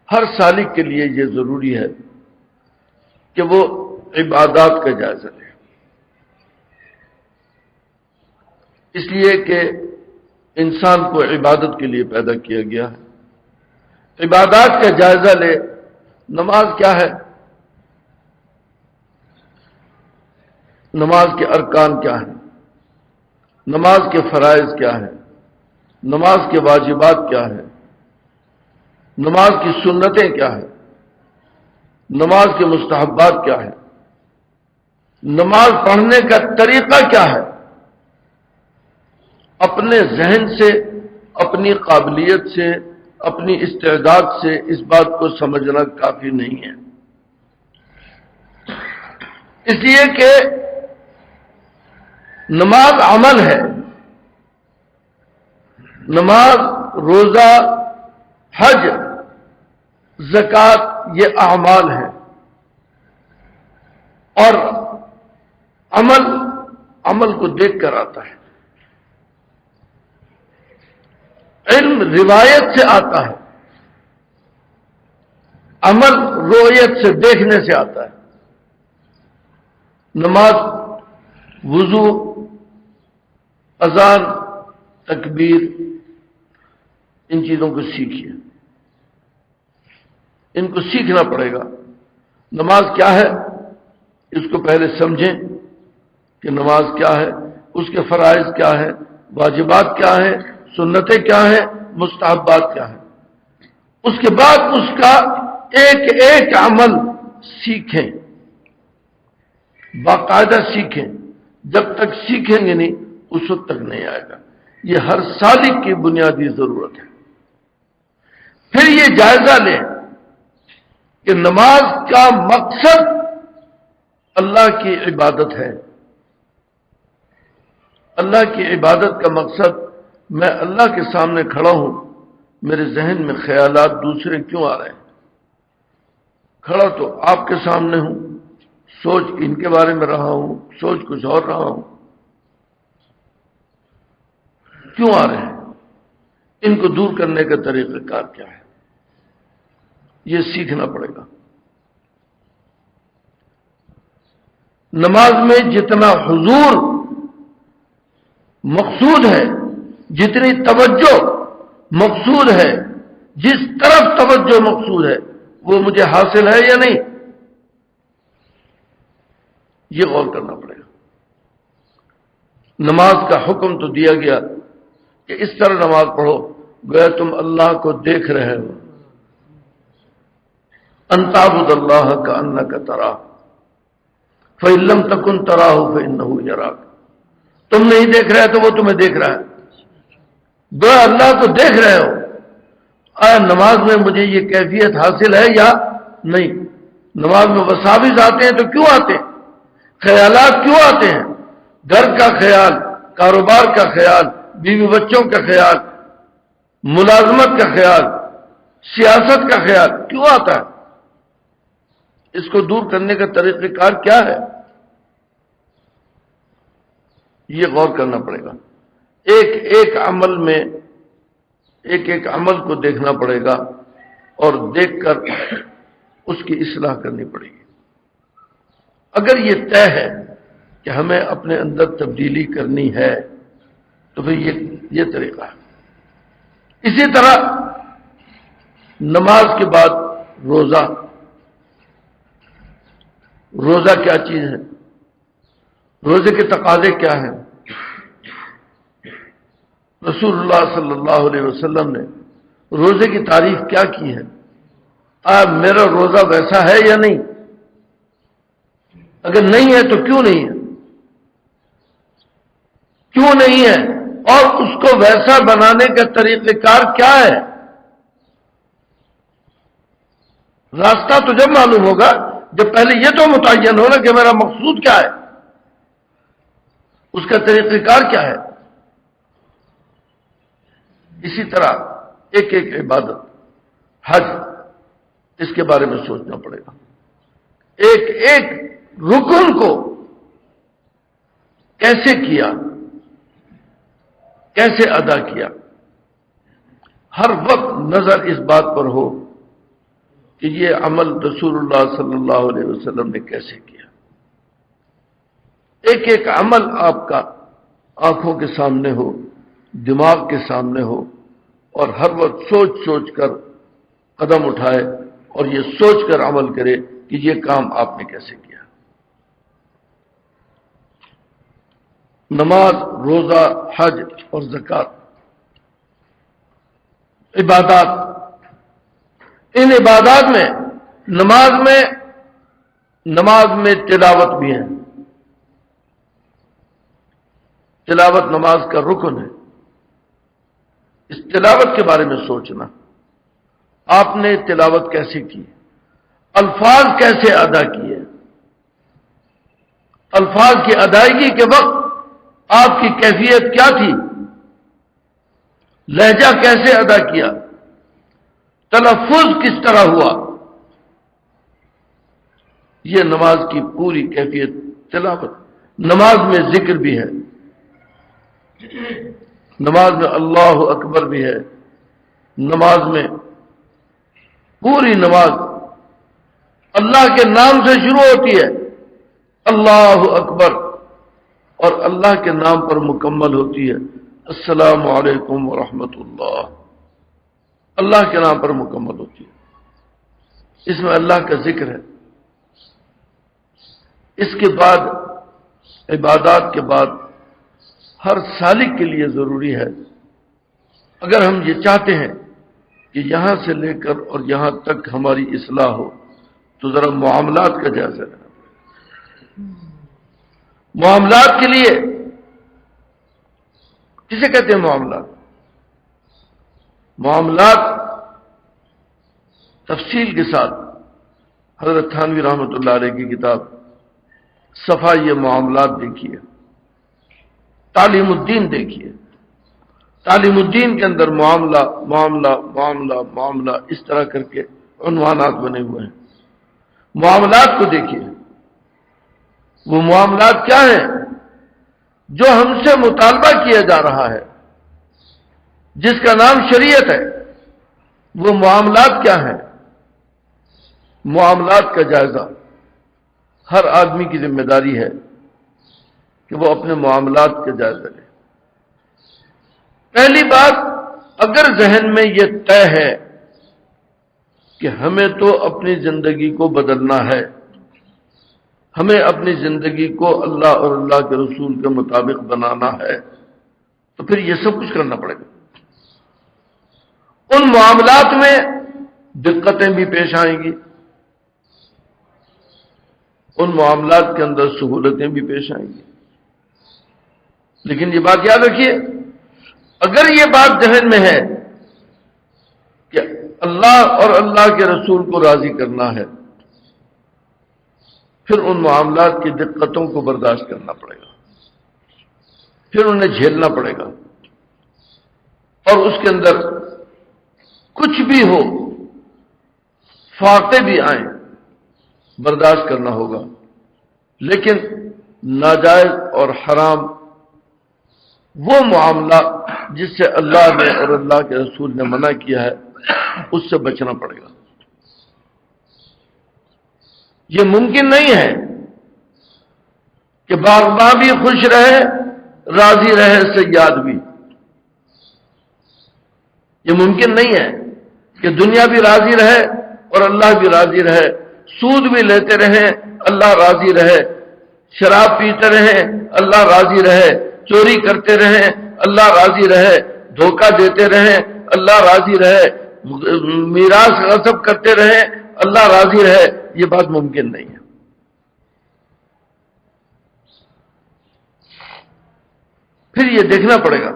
ہر سالک کے لیے یہ ضروری ہے کہ وہ عبادات کا جائزہ لے، اس لیے کہ انسان کو عبادت کے لیے پیدا کیا گیا ہے۔ عبادات کا جائزہ لے، نماز کیا ہے، نماز کے ارکان کیا ہیں، نماز کے فرائض کیا ہیں، نماز کے واجبات کیا ہیں، نماز کی سنتیں کیا ہیں، نماز کے مستحبات کیا ہیں، نماز پڑھنے کا طریقہ کیا ہے۔ اپنے ذہن سے، اپنی قابلیت سے، اپنی استعداد سے اس بات کو سمجھنا کافی نہیں ہے، اس لیے کہ نماز عمل ہے، نماز، روزہ، حج، زکوٰۃ یہ اعمال ہیں، اور عمل کو دیکھ کر آتا ہے۔ علم روایت سے آتا ہے، عمل رؤیت سے، دیکھنے سے آتا ہے۔ نماز، وضو، اذان، تکبیر، ان چیزوں کو سیکھیے، ان کو سیکھنا پڑے گا۔ نماز کیا ہے اس کو پہلے سمجھیں کہ نماز کیا ہے، اس کے فرائض کیا ہے، واجبات کیا ہے، سنتیں کیا ہیں، مستحبات کیا ہیں۔ اس کے بعد اس کا ایک ایک عمل سیکھیں، باقاعدہ سیکھیں۔ جب تک سیکھیں گے نہیں اس وقت تک نہیں آئے گا۔ یہ ہر سالک کی بنیادی ضرورت ہے۔ پھر یہ جائزہ لیں کہ نماز کا مقصد اللہ کی عبادت ہے۔ اللہ کی عبادت کا مقصد، میں اللہ کے سامنے کھڑا ہوں، میرے ذہن میں خیالات دوسرے کیوں آ رہے ہیں؟ کھڑا تو آپ کے سامنے ہوں، سوچ ان کے بارے میں رہا ہوں، سوچ کچھ اور رہا ہوں، کیوں آ رہے ہیں؟ ان کو دور کرنے کا طریقہ کار کیا ہے؟ یہ سیکھنا پڑے گا۔ نماز میں جتنا حضور مقصود ہے، جتنی توجہ مقصود ہے، جس طرف توجہ مقصود ہے، وہ مجھے حاصل ہے یا نہیں، یہ غور کرنا پڑے گا۔ نماز کا حکم تو دیا گیا کہ اس طرح نماز پڑھو گویا تم اللہ کو دیکھ رہے ہو، ان تعبد اللہ کأنک تراہ فإن لم تکن تراہ فإنہ یراک۔ تم نہیں دیکھ رہے تو وہ تمہیں دیکھ رہا ہے، گویا اللہ کو دیکھ رہے ہو۔ آیا نماز میں مجھے یہ کیفیت حاصل ہے یا نہیں؟ نماز میں وساوس آتے ہیں تو کیوں آتے ہیں؟ خیالات کیوں آتے ہیں؟ گھر کا خیال، کاروبار کا خیال، بیوی بچوں کا خیال، ملازمت کا خیال، سیاست کا خیال کیوں آتا ہے؟ اس کو دور کرنے کا طریقہ کار کیا ہے؟ یہ غور کرنا پڑے گا۔ ایک ایک عمل میں ایک ایک عمل کو دیکھنا پڑے گا، اور دیکھ کر اس کی اصلاح کرنی پڑے گی۔ اگر یہ طے ہے کہ ہمیں اپنے اندر تبدیلی کرنی ہے تو پھر یہ طریقہ ہے۔ اسی طرح نماز کے بعد روزہ کیا چیز ہے؟ روزے کے تقاضے کیا ہیں؟ رسول اللہ صلی اللہ علیہ وسلم نے روزے کی تعریف کیا کی ہے؟ میرا روزہ ویسا ہے یا نہیں؟ اگر نہیں ہے تو کیوں نہیں ہے؟ کیوں نہیں ہے؟ اور اس کو ویسا بنانے کا طریقہ کار کیا ہے؟ راستہ تو جب معلوم ہوگا جب پہلے یہ تو متعین ہونا کہ میرا مقصود کیا ہے، اس کا طریقہ کار کیا ہے۔ اسی طرح ایک ایک عبادت، حج، اس کے بارے میں سوچنا پڑے گا۔ ایک ایک رکن کو کیسے کیا، کیسے ادا کیا، ہر وقت نظر اس بات پر ہو کہ یہ عمل رسول اللہ صلی اللہ علیہ وسلم نے کیسے کیا۔ ایک ایک عمل آپ کا آنکھوں کے سامنے ہو، دماغ کے سامنے ہو، اور ہر وقت سوچ سوچ کر قدم اٹھائے اور یہ سوچ کر عمل کرے کہ یہ کام آپ نے کیسے کیا۔ نماز، روزہ، حج اور زکوٰۃ، عبادات، ان عبادات میں نماز میں تلاوت بھی ہے۔ تلاوت نماز کا رکن ہے۔ اس تلاوت کے بارے میں سوچنا، آپ نے تلاوت کیسے کی، الفاظ کیسے ادا کیے، الفاظ کی ادائیگی کے وقت آپ کی کیفیت کیا تھی، لہجہ کیسے ادا کیا، تلفظ کس طرح ہوا، یہ نماز کی پوری کیفیت تلاوت۔ نماز میں ذکر بھی ہے، نماز میں اللہ اکبر بھی ہے، نماز میں پوری نماز اللہ کے نام سے شروع ہوتی ہے، اللہ اکبر، اور اللہ کے نام پر مکمل ہوتی ہے، السلام علیکم ورحمۃ اللہ، اللہ کے نام پر مکمل ہوتی ہے۔ اس میں اللہ کا ذکر ہے۔ اس کے بعد عبادات کے بعد ہر سالک کے لیے ضروری ہے، اگر ہم یہ چاہتے ہیں کہ یہاں سے لے کر اور یہاں تک ہماری اصلاح ہو، تو ذرا معاملات کا جائزہ لینا۔ معاملات کے لیے کسے کہتے ہیں معاملات؟ معاملات تفصیل کے ساتھ حضرت تھانوی رحمۃ اللہ علیہ کی کتاب صفائی معاملات دیکھیے، تعلیم الدین دیکھیے، تعلیم الدین کے اندر معاملہ معاملہ معاملہ معاملہ اس طرح کر کے عنوانات بنے ہوئے ہیں۔ معاملات کو دیکھیے، وہ معاملات کیا ہیں جو ہم سے مطالبہ کیا جا رہا ہے، جس کا نام شریعت ہے، وہ معاملات کیا ہیں؟ معاملات کا جائزہ ہر آدمی کی ذمہ داری ہے کہ وہ اپنے معاملات کا جائزہ لے۔ پہلی بات، اگر ذہن میں یہ طے ہے کہ ہمیں تو اپنی زندگی کو بدلنا ہے، ہمیں اپنی زندگی کو اللہ اور اللہ کے رسول کے مطابق بنانا ہے، تو پھر یہ سب کچھ کرنا پڑے گا۔ ان معاملات میں دقتیں بھی پیش آئیں گی، ان معاملات کے اندر سہولتیں بھی پیش آئیں گی، لیکن یہ بات یاد رکھیے، اگر یہ بات ذہن میں ہے کہ اللہ اور اللہ کے رسول کو راضی کرنا ہے، پھر ان معاملات کی دقتوں کو برداشت کرنا پڑے گا، پھر انہیں جھیلنا پڑے گا، اور اس کے اندر کچھ بھی ہو، فاقے بھی آئیں، برداشت کرنا ہوگا۔ لیکن ناجائز اور حرام وہ معاملہ جس سے اللہ نے اور اللہ کے رسول نے منع کیا ہے، اس سے بچنا پڑے گا۔ یہ ممکن نہیں ہے کہ باغباں بھی خوش رہے، راضی رہے صیاد بھی۔ یہ ممکن نہیں ہے کہ دنیا بھی راضی رہے اور اللہ بھی راضی رہے، سود بھی لیتے رہیں اللہ راضی رہے، شراب پیتے رہیں اللہ راضی رہے، چوری کرتے رہیں اللہ راضی رہے، دھوکہ دیتے رہیں اللہ راضی رہے، میراث غصب کرتے رہیں اللہ راضی رہے۔ یہ بات ممکن نہیں ہے۔ پھر یہ دیکھنا پڑے گا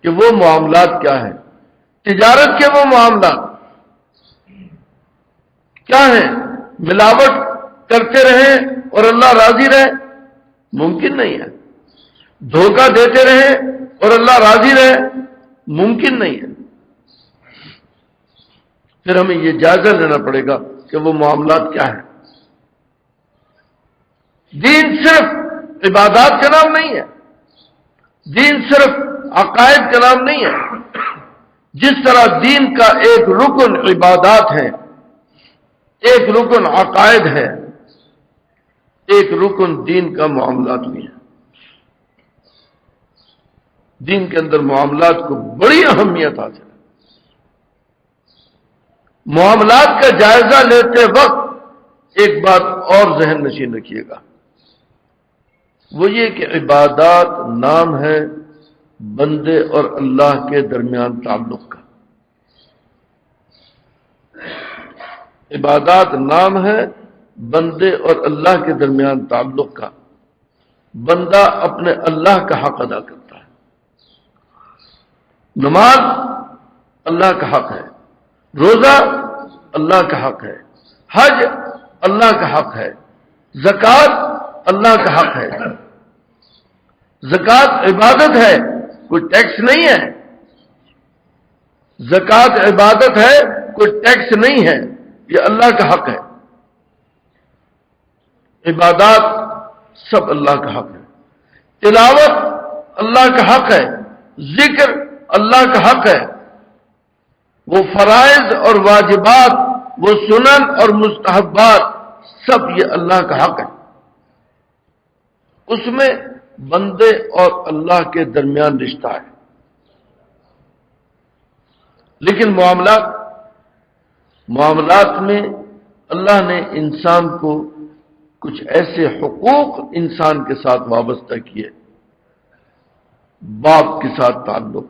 کہ وہ معاملات کیا ہیں، تجارت کے وہ معاملات کیا ہیں؟ ملاوٹ کرتے رہیں اور اللہ راضی رہے، ممکن نہیں ہے۔ دھوکہ دیتے رہیں اور اللہ راضی رہے، ممکن نہیں ہے۔ پھر ہمیں یہ جائزہ لینا پڑے گا کہ وہ معاملات کیا ہیں۔ دین صرف عبادات کا نام نہیں ہے، دین صرف عقائد کا نام نہیں ہے. جس طرح دین کا ایک رکن عبادات ہے، ایک رکن عقائد ہے، ایک رکن دین کا معاملات بھی ہے. دین کے اندر معاملات کو بڑی اہمیت حاصل ہے. معاملات کا جائزہ لیتے وقت ایک بات اور ذہن نشین رکھیے گا، وہ یہ کہ عبادات نام ہے بندے اور اللہ کے درمیان تعلق کا. عبادات نام ہے بندے اور اللہ کے درمیان تعلق کا. بندہ اپنے اللہ کا حق ادا کرتا ہے. نماز اللہ کا حق ہے، روزہ اللہ کا حق ہے، حج اللہ کا حق ہے، زکوٰۃ اللہ کا حق ہے. زکوٰۃ عبادت ہے، کوئی ٹیکس نہیں ہے. زکوٰۃ عبادت ہے، کوئی ٹیکس نہیں ہے، یہ اللہ کا حق ہے. عبادات سب اللہ کا حق ہے. تلاوت اللہ کا حق ہے، ذکر اللہ کا حق ہے. وہ فرائض اور واجبات، وہ سنن اور مستحبات سب یہ اللہ کا حق ہے. اس میں بندے اور اللہ کے درمیان رشتہ ہے. لیکن معاملات میں اللہ نے انسان کو کچھ ایسے حقوق انسان کے ساتھ وابستہ کیے. باپ کے ساتھ تعلق،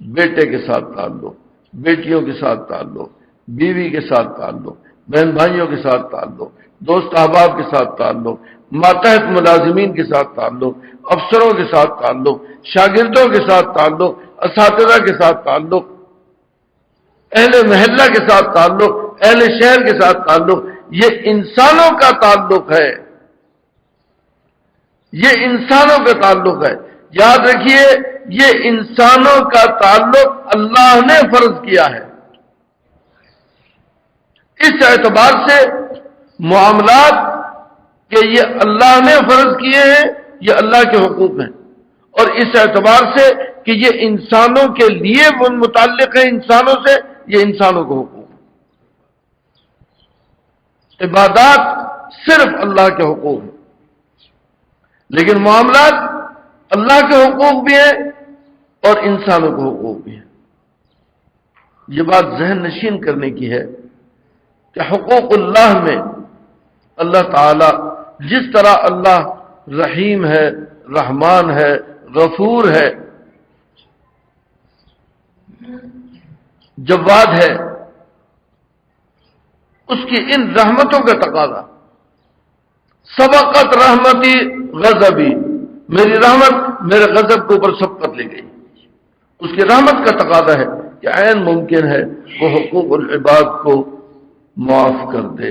بیٹے کے ساتھ تعلق، بیٹیوں کے ساتھ تعلق، بیوی کے ساتھ تعلق، بہن بھائیوں کے ساتھ تعلق، دوست احباب کے ساتھ تعلق، ماتحت ملازمین کے ساتھ تعلق، افسروں کے ساتھ تعلق، شاگردوں کے ساتھ تعلق، اساتذہ کے ساتھ تعلق، اہل محلہ کے ساتھ تعلق، اہل شہر کے ساتھ تعلق. یہ انسانوں کا تعلق ہے، یہ انسانوں کا تعلق ہے. یاد رکھیے یہ انسانوں کا تعلق اللہ نے فرض کیا ہے. اس اعتبار سے معاملات کہ یہ اللہ نے فرض کیے ہیں، یہ اللہ کے حقوق ہیں. اور اس اعتبار سے کہ یہ انسانوں کے لیے متعلق ہے، انسانوں سے، یہ انسانوں کو حقوق. عبادات صرف اللہ کے حقوق ہیں، لیکن معاملات اللہ کے حقوق بھی ہیں اور انسانوں کے حقوق بھی ہیں. یہ بات ذہن نشین کرنے کی ہے کہ حقوق اللہ میں اللہ تعالی جس طرح اللہ رحیم ہے، رحمان ہے، غفور ہے، جواد ہے، اس کی ان رحمتوں کا تقاضا، سبقت رحمتی غضبی، میری رحمت میرے غضب کے اوپر سبقت لے گئی. اس کی رحمت کا تقاضا ہے کہ عین ممکن ہے وہ حقوق العباد کو معاف کر دے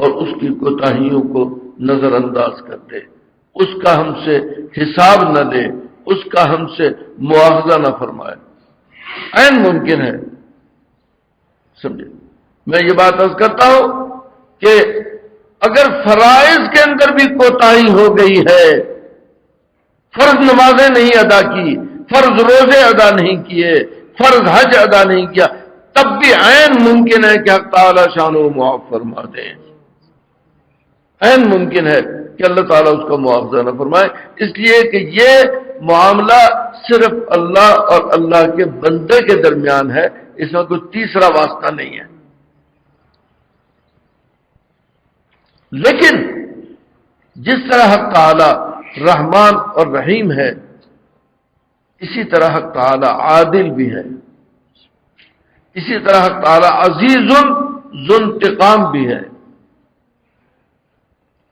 اور اس کی کوتاہیوں کو نظر انداز کر دے، اس کا ہم سے حساب نہ لے، اس کا ہم سے مواخذہ نہ فرمائے. عین ممکن ہے. سمجھے؟ میں یہ بات عرض کرتا ہوں کہ اگر فرائض کے اندر بھی کوتاہی ہو گئی ہے، فرض نمازیں نہیں ادا کی، فرض روزے ادا نہیں کیے، فرض حج ادا نہیں کیا، تب بھی عین ممکن ہے کہ حق تعالی شان و معاف فرما دیں. عین ممکن ہے کہ اللہ تعالیٰ اس کا معاوضہ نہ فرمائے، اس لیے کہ یہ معاملہ صرف اللہ اور اللہ کے بندے کے درمیان ہے، اس میں کوئی تیسرا واسطہ نہیں ہے. لیکن جس طرح حق تعالی رحمان اور رحیم ہے، اسی طرح حق تعالی عادل بھی ہے، اسی طرح حق تعالی عزیز ذو انتقام بھی ہے.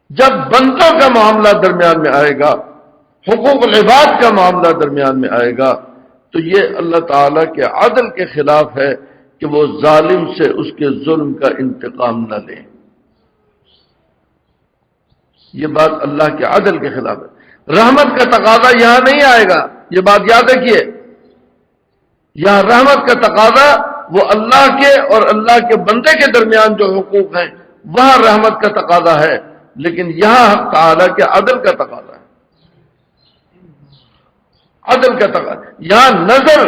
جب بندوں کا معاملہ درمیان میں آئے گا، حقوق العباد کا معاملہ درمیان میں آئے گا، تو یہ اللہ تعالی کے عدل کے خلاف ہے کہ وہ ظالم سے اس کے ظلم کا انتقام نہ لے. یہ بات اللہ کے عدل کے خلاف ہے. رحمت کا تقاضا یہاں نہیں آئے گا، یہ بات یاد رکھیے. یہاں رحمت کا تقاضا وہ اللہ کے اور اللہ کے بندے کے درمیان جو حقوق ہیں وہاں رحمت کا تقاضا ہے، لیکن یہاں حق تعالی کے عدل کا تقاضا ہے. عدل کا تقاضا، یہاں نظر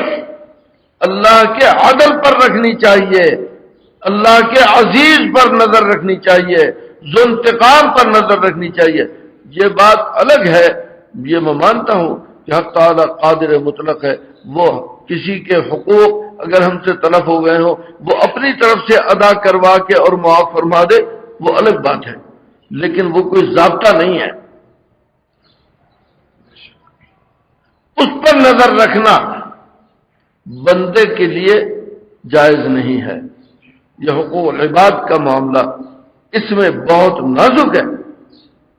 اللہ کے عدل پر رکھنی چاہیے، اللہ کے عزیز پر نظر رکھنی چاہیے، ذو انتقام پر نظر رکھنی چاہیے۔ یہ بات الگ ہے، یہ میں مانتا ہوں کہ حق تعالی قادر مطلق ہے، وہ کسی کے حقوق اگر ہم سے تلف ہو گئے ہوں وہ اپنی طرف سے ادا کروا کے اور معاف فرما دے، وہ الگ بات ہے، لیکن وہ کوئی ضابطہ نہیں ہے۔ اس پر نظر رکھنا بندے کے لیے جائز نہیں ہے۔ یہ حقوق العباد کا معاملہ اس میں بہت نازک ہے،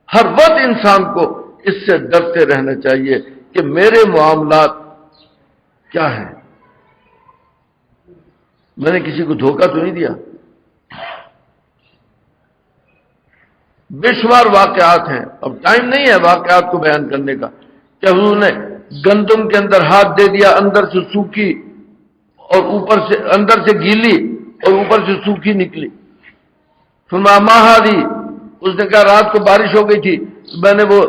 ہر وقت انسان کو اس سے ڈرتے رہنا چاہیے کہ میرے معاملات کیا ہیں، میں نے کسی کو دھوکہ تو نہیں دیا۔ بے شمار واقعات ہیں، اب ٹائم نہیں ہے واقعات کو بیان کرنے کا، کہ حضور نے گندم کے اندر ہاتھ دے دیا، اندر سے سوکھی اور اوپر سے اندر سے گیلی اور اوپر سے سوکھی نکلی۔ فرمایا ما ہذی، اس نے کہا رات کو بارش ہو گئی تھی، میں نے وہ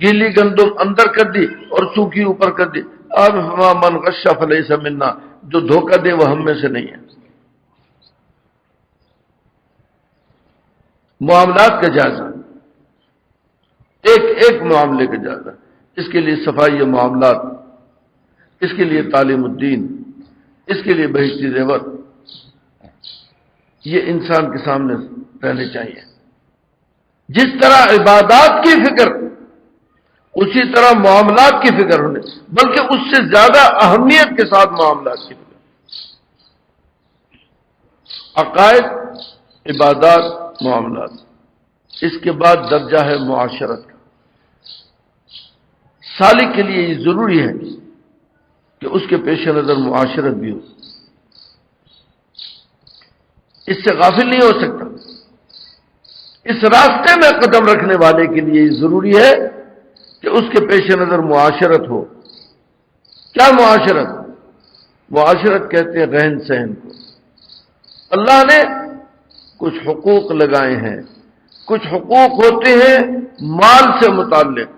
گیلی گندم اندر کر دی اور سوکھی اوپر کر دی۔ اب فرمایا من غش فلیس منا، جو دھوکہ دے وہ ہم میں سے نہیں ہے۔ معاملات کا جائزہ، ایک ایک معاملے کا جائزہ، اس کے لیے صفائی معاملات، اس کے لیے تعلیم الدین، اس کے لیے بہشتی زیور، یہ انسان کے سامنے رہنے چاہیے۔ جس طرح عبادات کی فکر اسی طرح معاملات کی فکر ہونے، بلکہ اس سے زیادہ اہمیت کے ساتھ معاملات کی فکر۔ عقائد، عبادات، معاملات، اس کے بعد درجہ ہے معاشرت کا۔ سالک کے لیے یہ ضروری ہے کہ اس کے پیش نظر معاشرت بھی ہو، اس سے غافل نہیں ہو سکتا۔ اس راستے میں قدم رکھنے والے کے لیے یہ ضروری ہے کہ اس کے پیش نظر معاشرت ہو۔ کیا معاشرت؟ معاشرت کہتے ہیں رہن سہن کو۔ اللہ نے کچھ حقوق لگائے ہیں، کچھ حقوق ہوتے ہیں مال سے متعلق،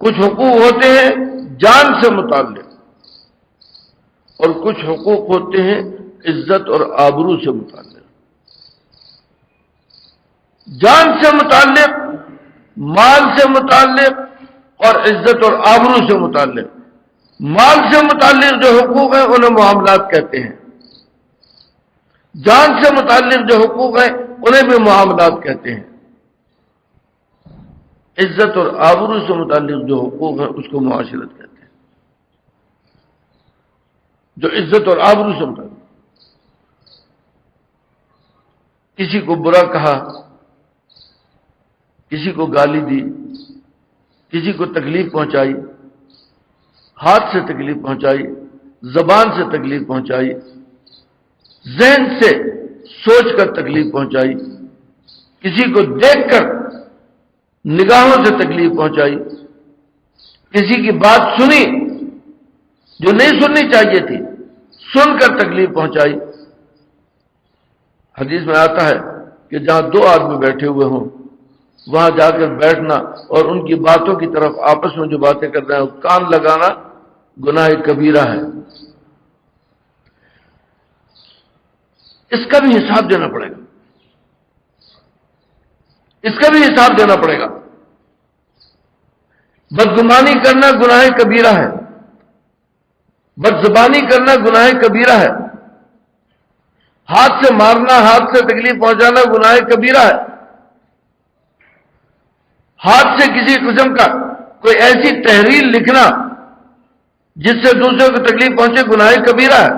کچھ حقوق ہوتے ہیں جان سے متعلق، اور کچھ حقوق ہوتے ہیں عزت اور آبرو سے متعلق۔ جان سے متعلق، مال سے متعلق اور عزت اور آبرو سے متعلق۔ مال سے متعلق جو حقوق ہیں انہیں معاملات کہتے ہیں، جان سے متعلق جو حقوق ہیں انہیں بھی معاملات کہتے ہیں، عزت اور آبرو سے متعلق جو حقوق ہیں اس کو معاشرت کہتے ہیں۔ جو عزت اور آبرو سے متعلق، کسی کو برا کہا، کسی کو گالی دی، کسی کو تکلیف پہنچائی، ہاتھ سے تکلیف پہنچائی، زبان سے تکلیف پہنچائی، ذہن سے سوچ کر تکلیف پہنچائی، کسی کو دیکھ کر نگاہوں سے تکلیف پہنچائی، کسی کی بات سنی جو نہیں سننی چاہیے تھی، سن کر تکلیف پہنچائی۔ حدیث میں آتا ہے کہ جہاں دو آدمی بیٹھے ہوئے ہوں وہاں جا کر بیٹھنا اور ان کی باتوں کی طرف آپس میں جو باتیں کر رہے ہیں کان لگانا گناہ کبیرہ ہے۔ اس کا بھی حساب دینا پڑے گا، اس کا بھی حساب دینا پڑے گا۔ بدگمانی کرنا گناہ کبیرہ ہے، بدزبانی کرنا گناہ کبیرہ ہے، ہاتھ سے مارنا، ہاتھ سے تکلیف پہنچانا گناہ کبیرہ ہے، ہاتھ سے کسی قسم کا کوئی ایسی تحریر لکھنا جس سے دوسروں کو تکلیف پہنچے گناہ کبیرہ ہے۔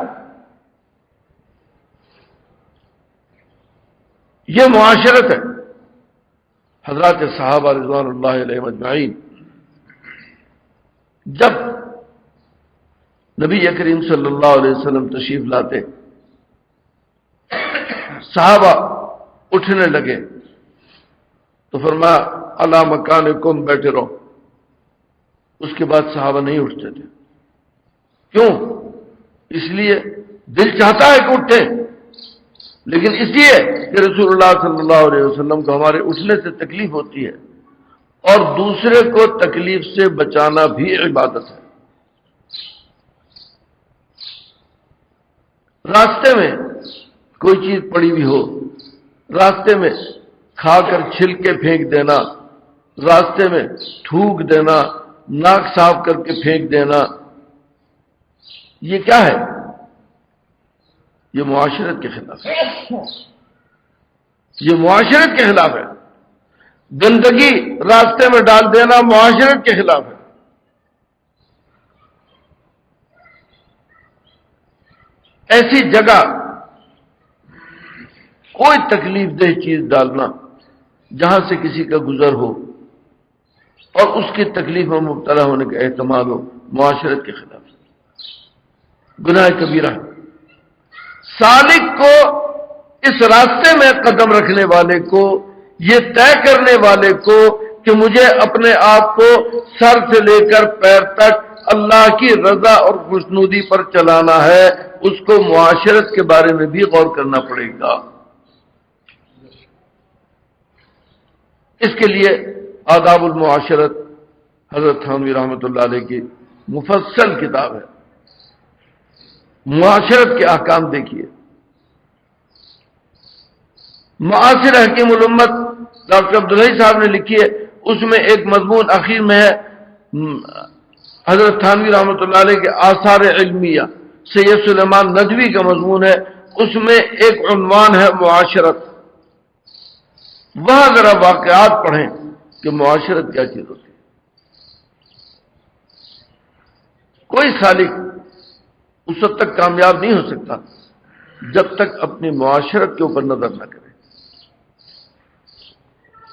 یہ معاشرت ہے۔ حضرات صحابہ رضوان اللہ علیہم اجمعین جب نبی کریم صلی اللہ علیہ وسلم تشریف لاتے، صحابہ اٹھنے لگے تو فرمایا علی مکانکم، بیٹھے رہو۔ اس کے بعد صحابہ نہیں اٹھتے تھے۔ کیوں؟ اس لیے دل چاہتا ہے کہ اٹھیں، لیکن اس لیے کہ رسول اللہ صلی اللہ علیہ وسلم کو ہمارے اٹھنے سے تکلیف ہوتی ہے، اور دوسرے کو تکلیف سے بچانا بھی عبادت ہے۔ راستے میں کوئی چیز پڑی ہوئی ہو، راستے میں کھا کر چھلکے پھینک دینا، راستے میں تھوک دینا، ناک صاف کر کے پھینک دینا، یہ کیا ہے؟ یہ معاشرت کے خلاف ہے، یہ معاشرت کے خلاف ہے۔ گندگی راستے میں ڈال دینا معاشرت کے خلاف ہے۔ ایسی جگہ کوئی تکلیف دہ چیز ڈالنا جہاں سے کسی کا گزر ہو اور اس کی تکلیف میں مبتلا ہونے کا احتمال ہو، معاشرت کے خلاف گناہ کبیرہ ہے۔ سالک کو، اس راستے میں قدم رکھنے والے کو، یہ طے کرنے والے کو کہ مجھے اپنے آپ کو سر سے لے کر پیر تک اللہ کی رضا اور خوشنودی پر چلانا ہے، اس کو معاشرت کے بارے میں بھی غور کرنا پڑے گا۔ اس کے لیے آداب المعاشرت حضرت تھانوی رحمۃ اللہ علیہ کی مفصل کتاب ہے۔ معاشرت کے احکام دیکھیے۔ معاصر حکیم الامت ڈاکٹر عبدالحی صاحب نے لکھی ہے، اس میں ایک مضمون اخیر میں ہے حضرت تھانوی رحمۃ اللہ علیہ کے آثار علمیہ، سید سلیمان ندوی کا مضمون ہے، اس میں ایک عنوان ہے معاشرت۔ وہاں ذرا واقعات پڑھیں کہ معاشرت کیا چیز ہوتی ہے۔ کوئی سالک اس وقت تک کامیاب نہیں ہو سکتا جب تک اپنی معاشرت کے اوپر نظر نہ کرے۔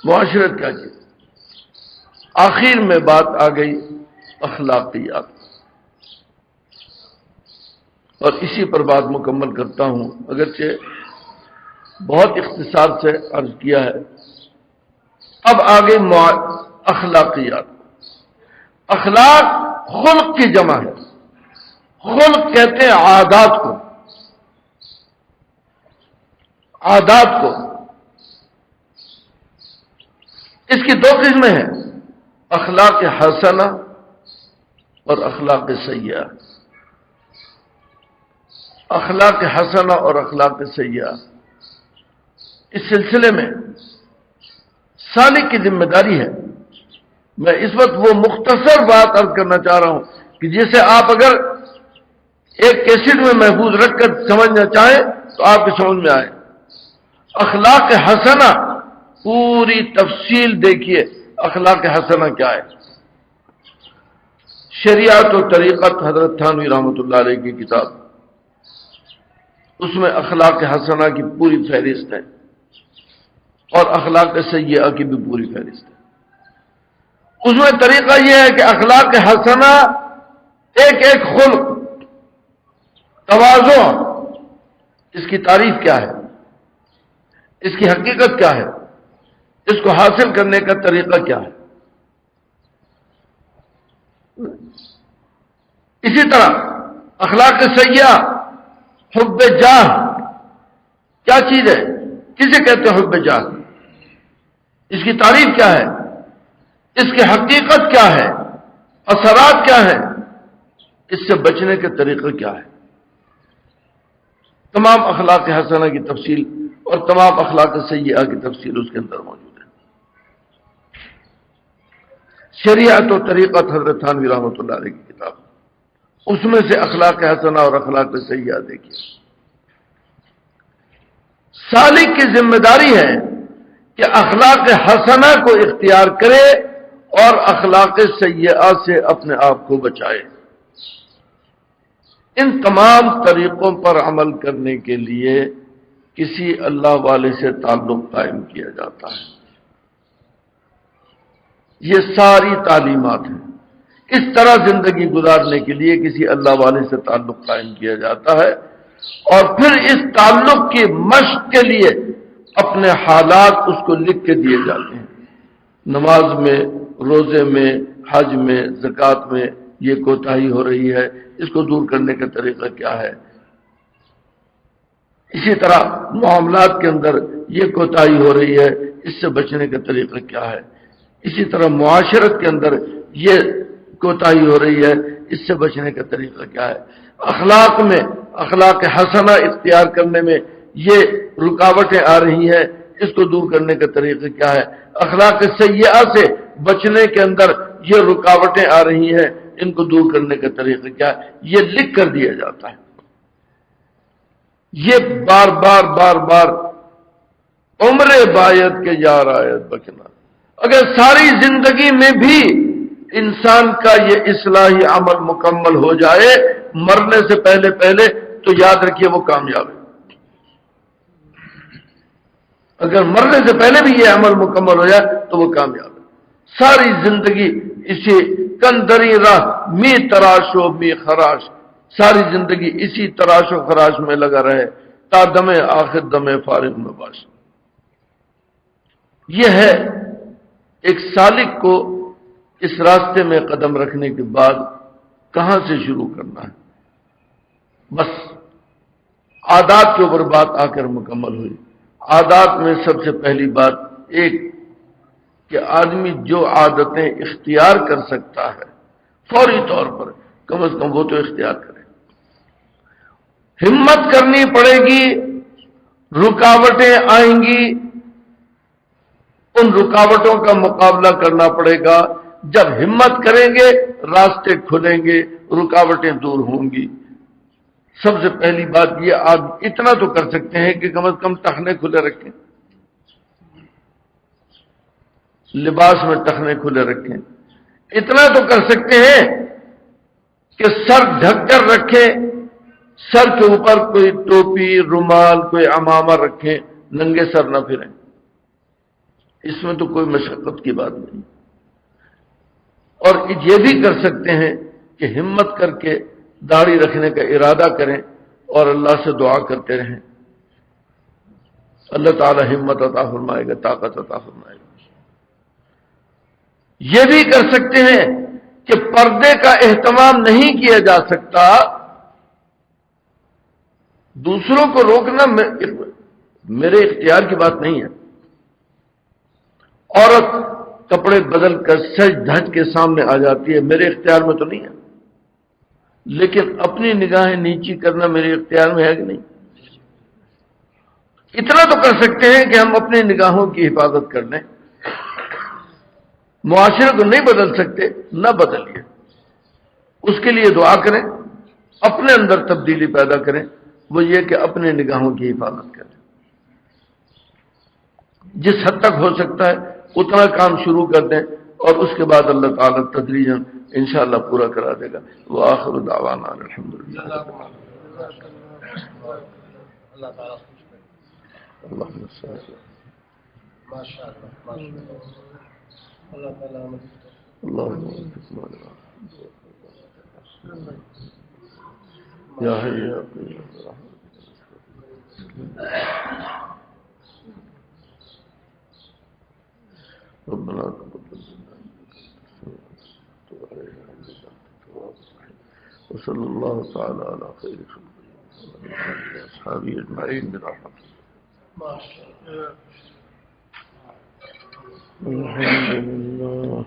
معاشرت کیا چیز؟ آخر میں بات آ گئی اخلاقیات، اور اسی پر بات مکمل کرتا ہوں، اگرچہ بہت اختصار سے عرض کیا ہے۔ اب آگے اخلاقیات۔ اخلاق خلق کی جمع ہے۔ خلق کہتے ہیں عادات کو، عادات کو۔ اس کی دو قسمیں ہیں، اخلاق حسنہ اور اخلاق سیئہ۔ اخلاق حسنہ اور اخلاق سیئہ، اس سلسلے میں سالک کی ذمہ داری ہے۔ میں اس وقت وہ مختصر بات عرض کرنا چاہ رہا ہوں کہ جسے آپ اگر ایک کیسٹ میں محفوظ رکھ کر سمجھنا چاہیں تو آپ کی سمجھ میں آئے۔ اخلاق حسنہ پوری تفصیل دیکھیے، اخلاق حسنہ کیا ہے۔ شریعت و طریقت حضرت تھانوی رحمۃ اللہ علیہ کی کتاب، اس میں اخلاق حسنہ کی پوری فہرست ہے اور اخلاق سیئہ کی بھی پوری فہرست ہے۔ اس میں طریقہ یہ ہے کہ اخلاق حسنہ ایک ایک خلق، تواضع، اس کی تعریف کیا ہے، اس کی حقیقت کیا ہے، اس کو حاصل کرنے کا طریقہ کیا ہے۔ اسی طرح اخلاق سیئہ، حب جاہ کیا چیز ہے، کسے کہتے ہیں حب جاہ، اس کی تعریف کیا ہے، اس کی حقیقت کیا ہے، اثرات کیا ہیں، اس سے بچنے کے طریقہ کیا ہے۔ تمام اخلاق حسنہ کی تفصیل اور تمام اخلاق سیئہ کی تفصیل اس کے اندر موجود ہے۔ شریعت و طریقت حضرت تھانوی رحمۃ اللہ علیہ کی کتاب، اس میں سے اخلاق حسنہ اور اخلاق سیئہ دیکھیے۔ سالک کی ذمہ داری ہے کہ اخلاق حسنہ کو اختیار کرے اور اخلاق سیئہ سے اپنے آپ کو بچائے۔ ان تمام طریقوں پر عمل کرنے کے لیے کسی اللہ والے سے تعلق قائم کیا جاتا ہے۔ یہ ساری تعلیمات ہیں، اس طرح زندگی گزارنے کے لیے کسی اللہ والے سے تعلق قائم کیا جاتا ہے، اور پھر اس تعلق کی مشق کے لیے اپنے حالات اس کو لکھ کے دیے جاتے ہیں۔ نماز میں، روزے میں، حج میں، زکوٰۃ میں یہ کوتاہی ہو رہی ہے، اس کو دور کرنے کا طریقہ کیا ہے۔ اسی طرح معاملات کے اندر یہ کوتاہی ہو رہی ہے، اس سے بچنے کا طریقہ کیا ہے۔ اسی طرح معاشرت کے اندر یہ کوتاہی ہو رہی ہے، اس سے بچنے کا طریقہ کیا ہے؟ اخلاق میں اخلاق حسنہ اختیار کرنے میں یہ رکاوٹیں آ رہی ہیں، اس کو دور کرنے کا طریقہ کیا ہے؟ اخلاق سیئہ سے بچنے کے اندر یہ رکاوٹیں آ رہی ہیں، ان کو دور کرنے کا طریقہ کیا ہے؟ یہ لکھ کر دیا جاتا ہے، یہ بار بار بار بار عمر باید کے یار آیت بچنا۔ اگر ساری زندگی میں بھی انسان کا یہ اصلاحی عمل مکمل ہو جائے مرنے سے پہلے پہلے، تو یاد رکھیے وہ کامیاب ہے۔ اگر مرنے سے پہلے بھی یہ عمل مکمل ہو جائے تو وہ کامیاب ہے۔ ساری زندگی اسی کندری راہ می تراش و می خراش، ساری زندگی اسی تراش و خراش میں لگا رہے تا دم آخر دم فارغ میں باش۔ یہ ہے ایک سالک کو اس راستے میں قدم رکھنے کے بعد کہاں سے شروع کرنا ہے۔ بس عادات کے اوپر بات آ کر مکمل ہوئی۔ عادات میں سب سے پہلی بات ایک کہ آدمی جو عادتیں اختیار کر سکتا ہے فوری طور پر کم از کم وہ تو اختیار کرے۔ ہمت کرنی پڑے گی، رکاوٹیں آئیں گی، ان رکاوٹوں کا مقابلہ کرنا پڑے گا۔ جب ہمت کریں گے راستے کھلیں گے، رکاوٹیں دور ہوں گی۔ سب سے پہلی بات یہ، آپ اتنا تو کر سکتے ہیں کہ کم از کم ٹخنے کھلے رکھیں، لباس میں ٹخنے کھلے رکھیں۔ اتنا تو کر سکتے ہیں کہ سر ڈھک کر رکھیں، سر کے اوپر کوئی ٹوپی، رومال، کوئی عمامہ رکھیں، ننگے سر نہ پھریں۔ اس میں تو کوئی مشقت کی بات نہیں۔ اور یہ بھی کر سکتے ہیں کہ ہمت کر کے داڑھی رکھنے کا ارادہ کریں اور اللہ سے دعا کرتے رہیں، اللہ تعالی ہمت عطا فرمائے گا، طاقت عطا فرمائے گا۔ یہ بھی کر سکتے ہیں کہ پردے کا اہتمام نہیں کیا جا سکتا، دوسروں کو روکنا میرے اختیار کی بات نہیں ہے۔ عورت کپڑے بدل کر سج دھج کے سامنے آ جاتی ہے، میرے اختیار میں تو نہیں ہے، لیکن اپنی نگاہیں نیچی کرنا میرے اختیار میں ہے کہ نہیں؟ اتنا تو کر سکتے ہیں کہ ہم اپنی نگاہوں کی حفاظت کر لیں۔ معاشرے کو نہیں بدل سکتے، نہ بدلیے، اس کے لیے دعا کریں، اپنے اندر تبدیلی پیدا کریں، وہ یہ کہ اپنے نگاہوں کی حفاظت کریں۔ جس حد تک ہو سکتا ہے اتنا کام شروع کر دیں، اور اس کے بعد اللہ تعالیٰ تدریجاً انشاءاللہ پورا کرا دے گا۔ وآخر دعوانا الحمدللہ۔ اللہ تعالیٰ اللہم صل علی ماشاء اللہ اللہ تعالیٰ اللہم یا حی یا قیوم ربنا تقبل منا وصلی اللہ تعالی علی خیر خلقہ اصحابہ اجمعین برحمتہ ماشاء اللہ۔ الحمد للہ۔